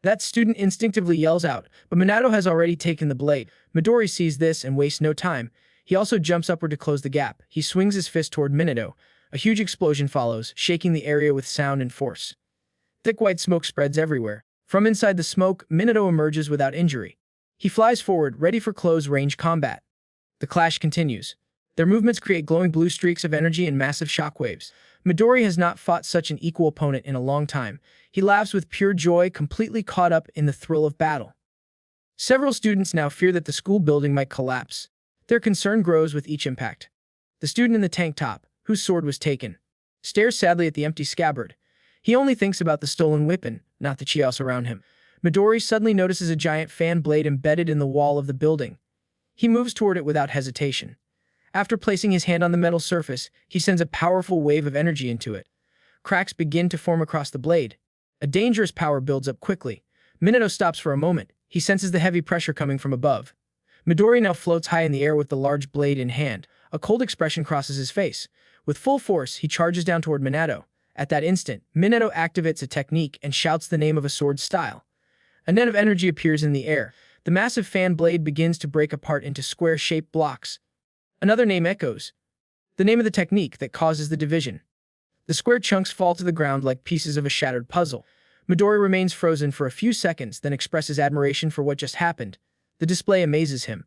That student instinctively yells out, but Minato has already taken the blade. Midori sees this and wastes no time. He also jumps upward to close the gap. He swings his fist toward Minato. A huge explosion follows, shaking the area with sound and force. Thick white smoke spreads everywhere. From inside the smoke, Minato emerges without injury. He flies forward, ready for close-range combat. The clash continues. Their movements create glowing blue streaks of energy and massive shockwaves. Midori has not fought such an equal opponent in a long time. He laughs with pure joy, completely caught up in the thrill of battle. Several students now fear that the school building might collapse. Their concern grows with each impact. The student in the tank top, whose sword was taken, stares sadly at the empty scabbard. He only thinks about the stolen weapon, not the chaos around him. Midori suddenly notices a giant fan blade embedded in the wall of the building. He moves toward it without hesitation. After placing his hand on the metal surface, he sends a powerful wave of energy into it. Cracks begin to form across the blade. A dangerous power builds up quickly. Minato stops for a moment. He senses the heavy pressure coming from above. Midori now floats high in the air with the large blade in hand. A cold expression crosses his face. With full force, he charges down toward Minato. At that instant, Minato activates a technique and shouts the name of a sword style. A net of energy appears in the air. The massive fan blade begins to break apart into square-shaped blocks. Another name echoes. The name of the technique that causes the division. The square chunks fall to the ground like pieces of a shattered puzzle. Midori remains frozen for a few seconds, then expresses admiration for what just happened. The display amazes him.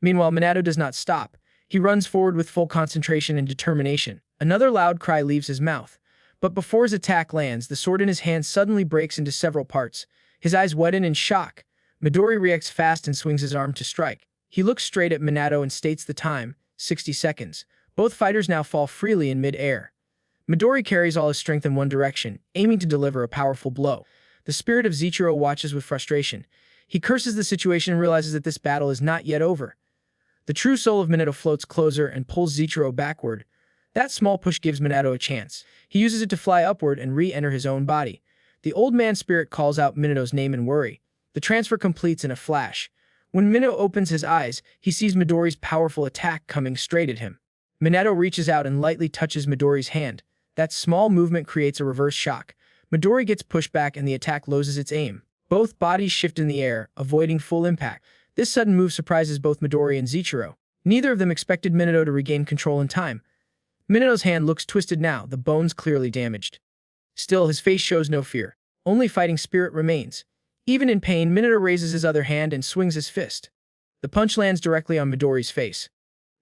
Meanwhile, Minato does not stop. He runs forward with full concentration and determination. Another loud cry leaves his mouth. But before his attack lands, the sword in his hand suddenly breaks into several parts. His eyes widen in shock. Midori reacts fast and swings his arm to strike. He looks straight at Minato and states the time, 60 seconds. Both fighters now fall freely in mid-air. Midori carries all his strength in one direction, aiming to deliver a powerful blow. The spirit of Zichiro watches with frustration. He curses the situation and realizes that this battle is not yet over. The true soul of Minato floats closer and pulls Zichiro backward. That small push gives Minato a chance. He uses it to fly upward and re-enter his own body. The old man's spirit calls out Minato's name in worry. The transfer completes in a flash. When Minato opens his eyes, he sees Midori's powerful attack coming straight at him. Minato reaches out and lightly touches Midori's hand. That small movement creates a reverse shock. Midori gets pushed back and the attack loses its aim. Both bodies shift in the air, avoiding full impact. This sudden move surprises both Midori and Zichiro. Neither of them expected Minato to regain control in time. Minato's hand looks twisted now, the bones clearly damaged. Still, his face shows no fear. Only fighting spirit remains. Even in pain, Minato raises his other hand and swings his fist. The punch lands directly on Midori's face.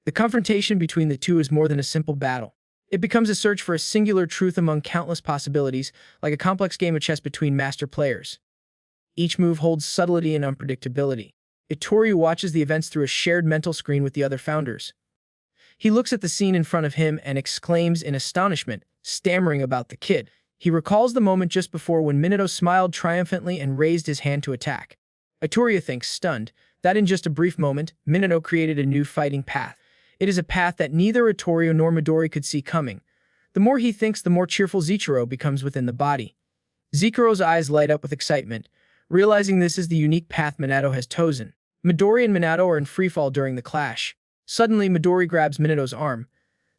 The confrontation between the two is more than a simple battle. It becomes a search for a singular truth among countless possibilities, like a complex game of chess between master players. Each move holds subtlety and unpredictability. Itori watches the events through a shared mental screen with the other founders. He looks at the scene in front of him and exclaims in astonishment, stammering about the kid. He recalls the moment just before when Minato smiled triumphantly and raised his hand to attack. Itori thinks, stunned, that in just a brief moment, Minato created a new fighting path. It is a path that neither Itori nor Midori could see coming. The more he thinks, the more cheerful Zichiro becomes within the body. Zichiro's eyes light up with excitement, realizing this is the unique path Minato has chosen. Midori and Minato are in freefall during the clash. Suddenly, Midori grabs Minato's arm.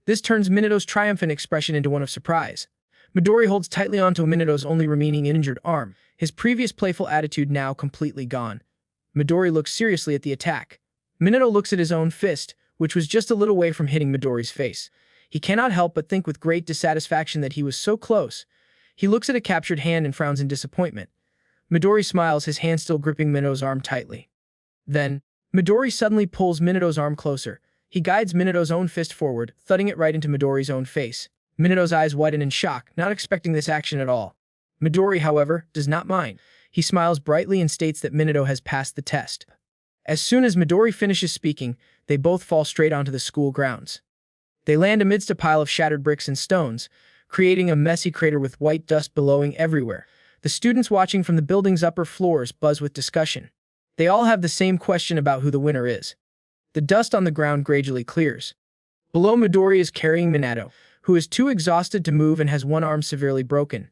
This turns Minato's triumphant expression into one of surprise. Midori holds tightly onto Minato's only remaining injured arm, his previous playful attitude now completely gone. Midori looks seriously at the attack. Minato looks at his own fist, which was just a little way from hitting Midori's face. He cannot help but think with great dissatisfaction that he was so close. He looks at a captured hand and frowns in disappointment. Midori smiles, his hand still gripping Minato's arm tightly. Then, Midori suddenly pulls Minato's arm closer. He guides Minato's own fist forward, thudding it right into Midori's own face. Minato's eyes widen in shock, not expecting this action at all. Midori, however, does not mind. He smiles brightly and states that Minato has passed the test. As soon as Midori finishes speaking, they both fall straight onto the school grounds. They land amidst a pile of shattered bricks and stones, creating a messy crater with white dust billowing everywhere. The students watching from the building's upper floors buzz with discussion. They all have the same question about who the winner is. The dust on the ground gradually clears. Below, Midori is carrying Minato, who is too exhausted to move and has one arm severely broken.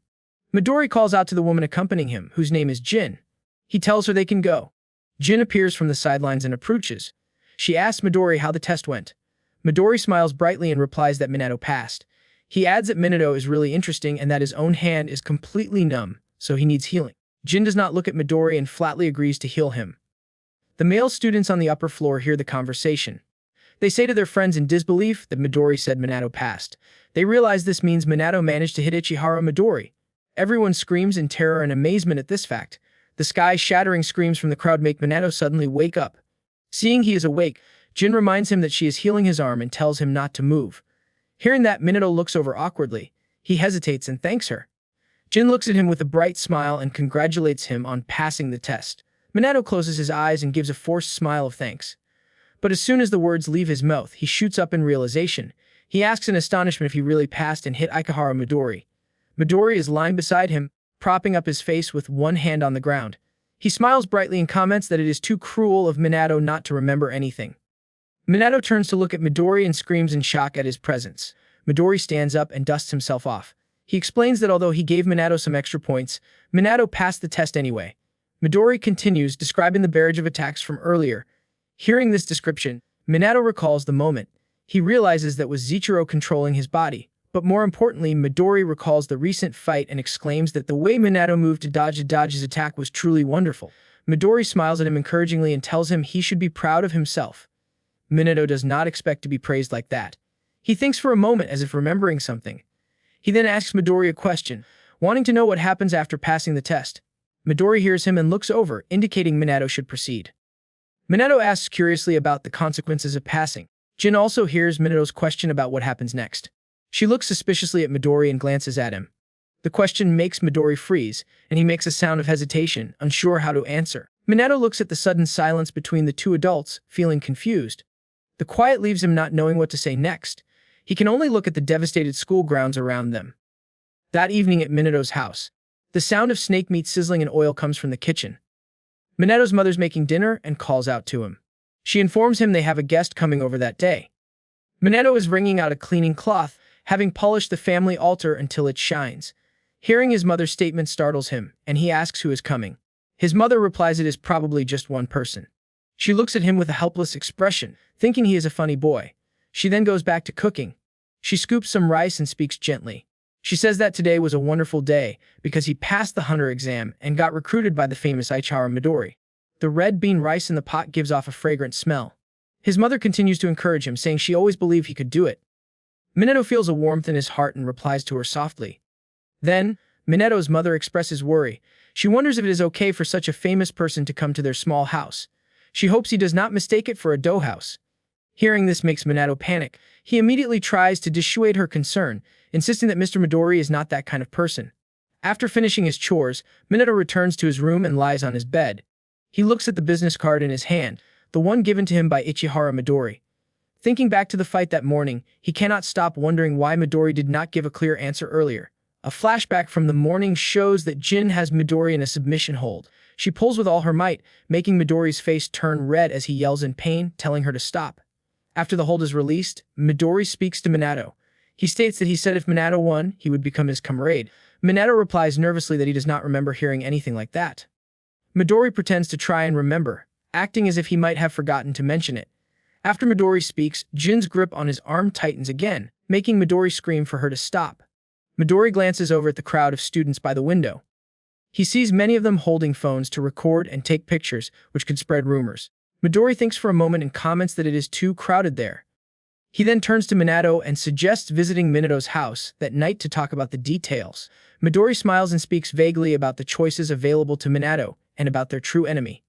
Midori calls out to the woman accompanying him, whose name is Jin. He tells her they can go. Jin appears from the sidelines and approaches. She asks Midori how the test went. Midori smiles brightly and replies that Minato passed. He adds that Minato is really interesting and that his own hand is completely numb, so he needs healing. Jin does not look at Midori and flatly agrees to heal him. The male students on the upper floor hear the conversation. They say to their friends in disbelief that Midori said Minato passed. They realize this means Minato managed to hit Ichihara Midori. Everyone screams in terror and amazement at this fact. The sky-shattering screams from the crowd make Minato suddenly wake up. Seeing he is awake, Jin reminds him that she is healing his arm and tells him not to move. Hearing that, Minato looks over awkwardly. He hesitates and thanks her. Jin looks at him with a bright smile and congratulates him on passing the test. Minato closes his eyes and gives a forced smile of thanks. But as soon as the words leave his mouth, he shoots up in realization. He asks in astonishment if he really passed and hit Ikehara Midori. Midori is lying beside him, propping up his face with one hand on the ground. He smiles brightly and comments that it is too cruel of Minato not to remember anything. Minato turns to look at Midori and screams in shock at his presence. Midori stands up and dusts himself off. He explains that although he gave Minato some extra points, Minato passed the test anyway. Midori continues, describing the barrage of attacks from earlier. Hearing this description, Minato recalls the moment. He realizes that was Zichiro controlling his body. But more importantly, Midori recalls the recent fight and exclaims that the way Minato moved to dodge his attack was truly wonderful. Midori smiles at him encouragingly and tells him he should be proud of himself. Minato does not expect to be praised like that. He thinks for a moment as if remembering something. He then asks Midori a question, wanting to know what happens after passing the test. Midori hears him and looks over, indicating Minato should proceed. Minato asks curiously about the consequences of passing. Jin also hears Minato's question about what happens next. She looks suspiciously at Midori and glances at him. The question makes Midori freeze, and he makes a sound of hesitation, unsure how to answer. Minato looks at the sudden silence between the two adults, feeling confused. The quiet leaves him not knowing what to say next. He can only look at the devastated school grounds around them. That evening at Minato's house, the sound of snake meat sizzling in oil comes from the kitchen. Minato's mother's making dinner and calls out to him. She informs him they have a guest coming over that day. Minato is wringing out a cleaning cloth, having polished the family altar until it shines. Hearing his mother's statement startles him, and he asks who is coming. His mother replies it is probably just one person. She looks at him with a helpless expression, thinking he is a funny boy. She then goes back to cooking. She scoops some rice and speaks gently. She says that today was a wonderful day because he passed the hunter exam and got recruited by the famous Ichihara Midori. The red bean rice in the pot gives off a fragrant smell. His mother continues to encourage him, saying she always believed he could do it. Minato feels a warmth in his heart and replies to her softly. Then, Minato's mother expresses worry. She wonders if it is okay for such a famous person to come to their small house. She hopes he does not mistake it for a dough house. Hearing this makes Minato panic. He immediately tries to dissuade her concern, insisting that Mr. Midori is not that kind of person. After finishing his chores, Minato returns to his room and lies on his bed. He looks at the business card in his hand, the one given to him by Ichihara Midori. Thinking back to the fight that morning, he cannot stop wondering why Midori did not give a clear answer earlier. A flashback from the morning shows that Jin has Midori in a submission hold. She pulls with all her might, making Midori's face turn red as he yells in pain, telling her to stop. After the hold is released, Midori speaks to Minato. He states that he said if Minato won, he would become his comrade. Minato replies nervously that he does not remember hearing anything like that. Midori pretends to try and remember, acting as if he might have forgotten to mention it. After Midori speaks, Jin's grip on his arm tightens again, making Midori scream for her to stop. Midori glances over at the crowd of students by the window. He sees many of them holding phones to record and take pictures, which could spread rumors. Midori thinks for a moment and comments that it is too crowded there. He then turns to Minato and suggests visiting Minato's house that night to talk about the details. Midori smiles and speaks vaguely about the choices available to Minato and about their true enemy.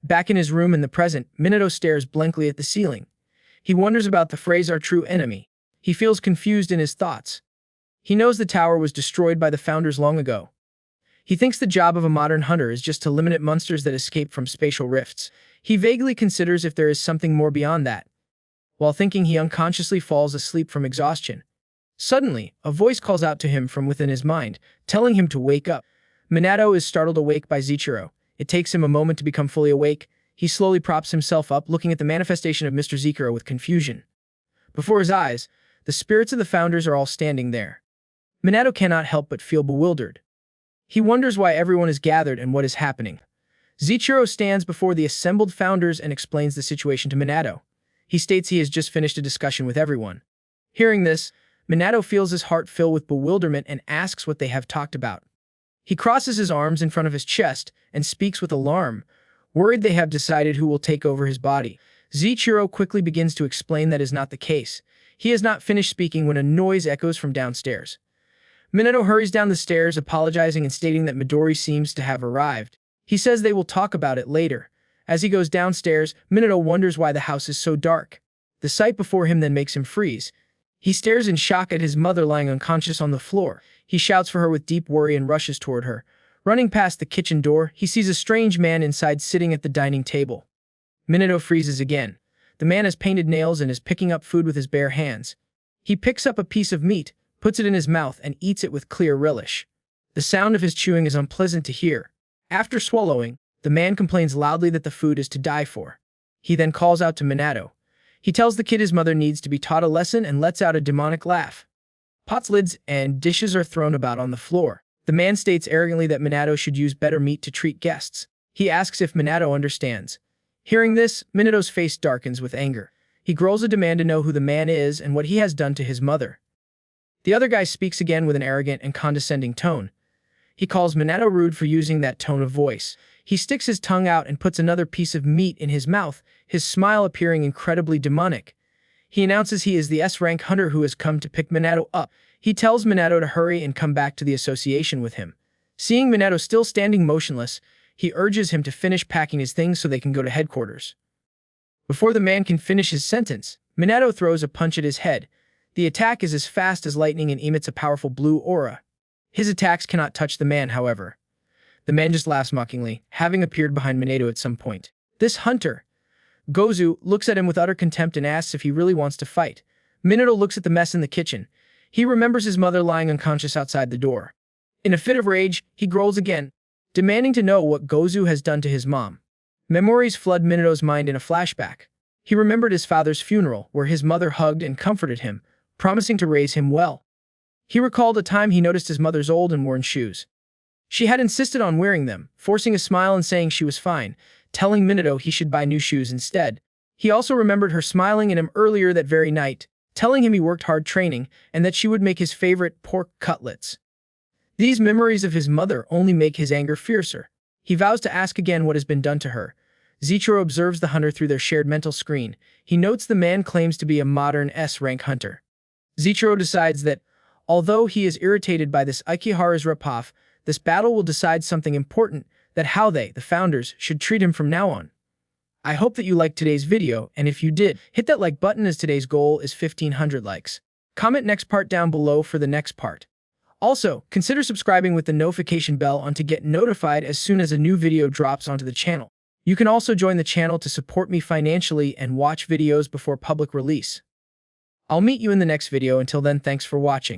Back in his room in the present, Minato stares blankly at the ceiling. He wonders about the phrase our true enemy. He feels confused in his thoughts. He knows the tower was destroyed by the founders long ago. He thinks the job of a modern hunter is just to eliminate monsters that escape from spatial rifts. He vaguely considers if there is something more beyond that. While thinking, he unconsciously falls asleep from exhaustion. Suddenly, a voice calls out to him from within his mind, telling him to wake up. Minato is startled awake by Zichiro. It takes him a moment to become fully awake. He slowly props himself up, looking at the manifestation of Mr. Zichiro with confusion. Before his eyes, the spirits of the founders are all standing there. Minato cannot help but feel bewildered. He wonders why everyone is gathered and what is happening. Zichiro stands before the assembled founders and explains the situation to Minato. He states he has just finished a discussion with everyone. Hearing this, Minato feels his heart fill with bewilderment and asks what they have talked about. He crosses his arms in front of his chest and speaks with alarm, worried they have decided who will take over his body. Zichiro quickly begins to explain that is not the case. He has not finished speaking when a noise echoes from downstairs. Minato hurries down the stairs, apologizing and stating that Midori seems to have arrived. He says they will talk about it later. As he goes downstairs, Minato wonders why the house is so dark. The sight before him then makes him freeze. He stares in shock at his mother lying unconscious on the floor. He shouts for her with deep worry and rushes toward her. Running past the kitchen door, he sees a strange man inside sitting at the dining table. Minato freezes again. The man has painted nails and is picking up food with his bare hands. He picks up a piece of meat, puts it in his mouth, and eats it with clear relish. The sound of his chewing is unpleasant to hear. After swallowing, the man complains loudly that the food is to die for. He then calls out to Minato. He tells the kid his mother needs to be taught a lesson and lets out a demonic laugh. Pots, lids, and dishes are thrown about on the floor. The man states arrogantly that Minato should use better meat to treat guests. He asks if Minato understands. Hearing this, Minato's face darkens with anger. He growls a demand to know who the man is and what he has done to his mother. The other guy speaks again with an arrogant and condescending tone. He calls Minato rude for using that tone of voice. He sticks his tongue out and puts another piece of meat in his mouth, his smile appearing incredibly demonic. He announces he is the S-rank hunter who has come to pick Minato up. He tells Minato to hurry and come back to the association with him. Seeing Minato still standing motionless, he urges him to finish packing his things so they can go to headquarters. Before the man can finish his sentence, Minato throws a punch at his head. The attack is as fast as lightning and emits a powerful blue aura. His attacks cannot touch the man, however. The man just laughs mockingly, having appeared behind Minato at some point. This hunter, Gozu, looks at him with utter contempt and asks if he really wants to fight. Minato looks at the mess in the kitchen. He remembers his mother lying unconscious outside the door. In a fit of rage, he growls again, demanding to know what Gozu has done to his mom. Memories flood Minato's mind in a flashback. He remembered his father's funeral, where his mother hugged and comforted him, promising to raise him well. He recalled a time he noticed his mother's old and worn shoes. She had insisted on wearing them, forcing a smile and saying she was fine, telling Minato he should buy new shoes instead. He also remembered her smiling at him earlier that very night, telling him he worked hard training and that she would make his favorite pork cutlets. These memories of his mother only make his anger fiercer. He vows to ask again what has been done to her. Zichiro observes the hunter through their shared mental screen. He notes the man claims to be a modern S-rank hunter. Zichiro decides that, although he is irritated by this Ikihara's ripoff, this battle will decide something important, that how they, the founders, should treat him from now on. I hope that you liked today's video, and if you did, hit that like button as today's goal is 1,500 likes. Comment next part down below for the next part. Also, consider subscribing with the notification bell on to get notified as soon as a new video drops onto the channel. You can also join the channel to support me financially and watch videos before public release. I'll meet you in the next video. Until then, thanks for watching.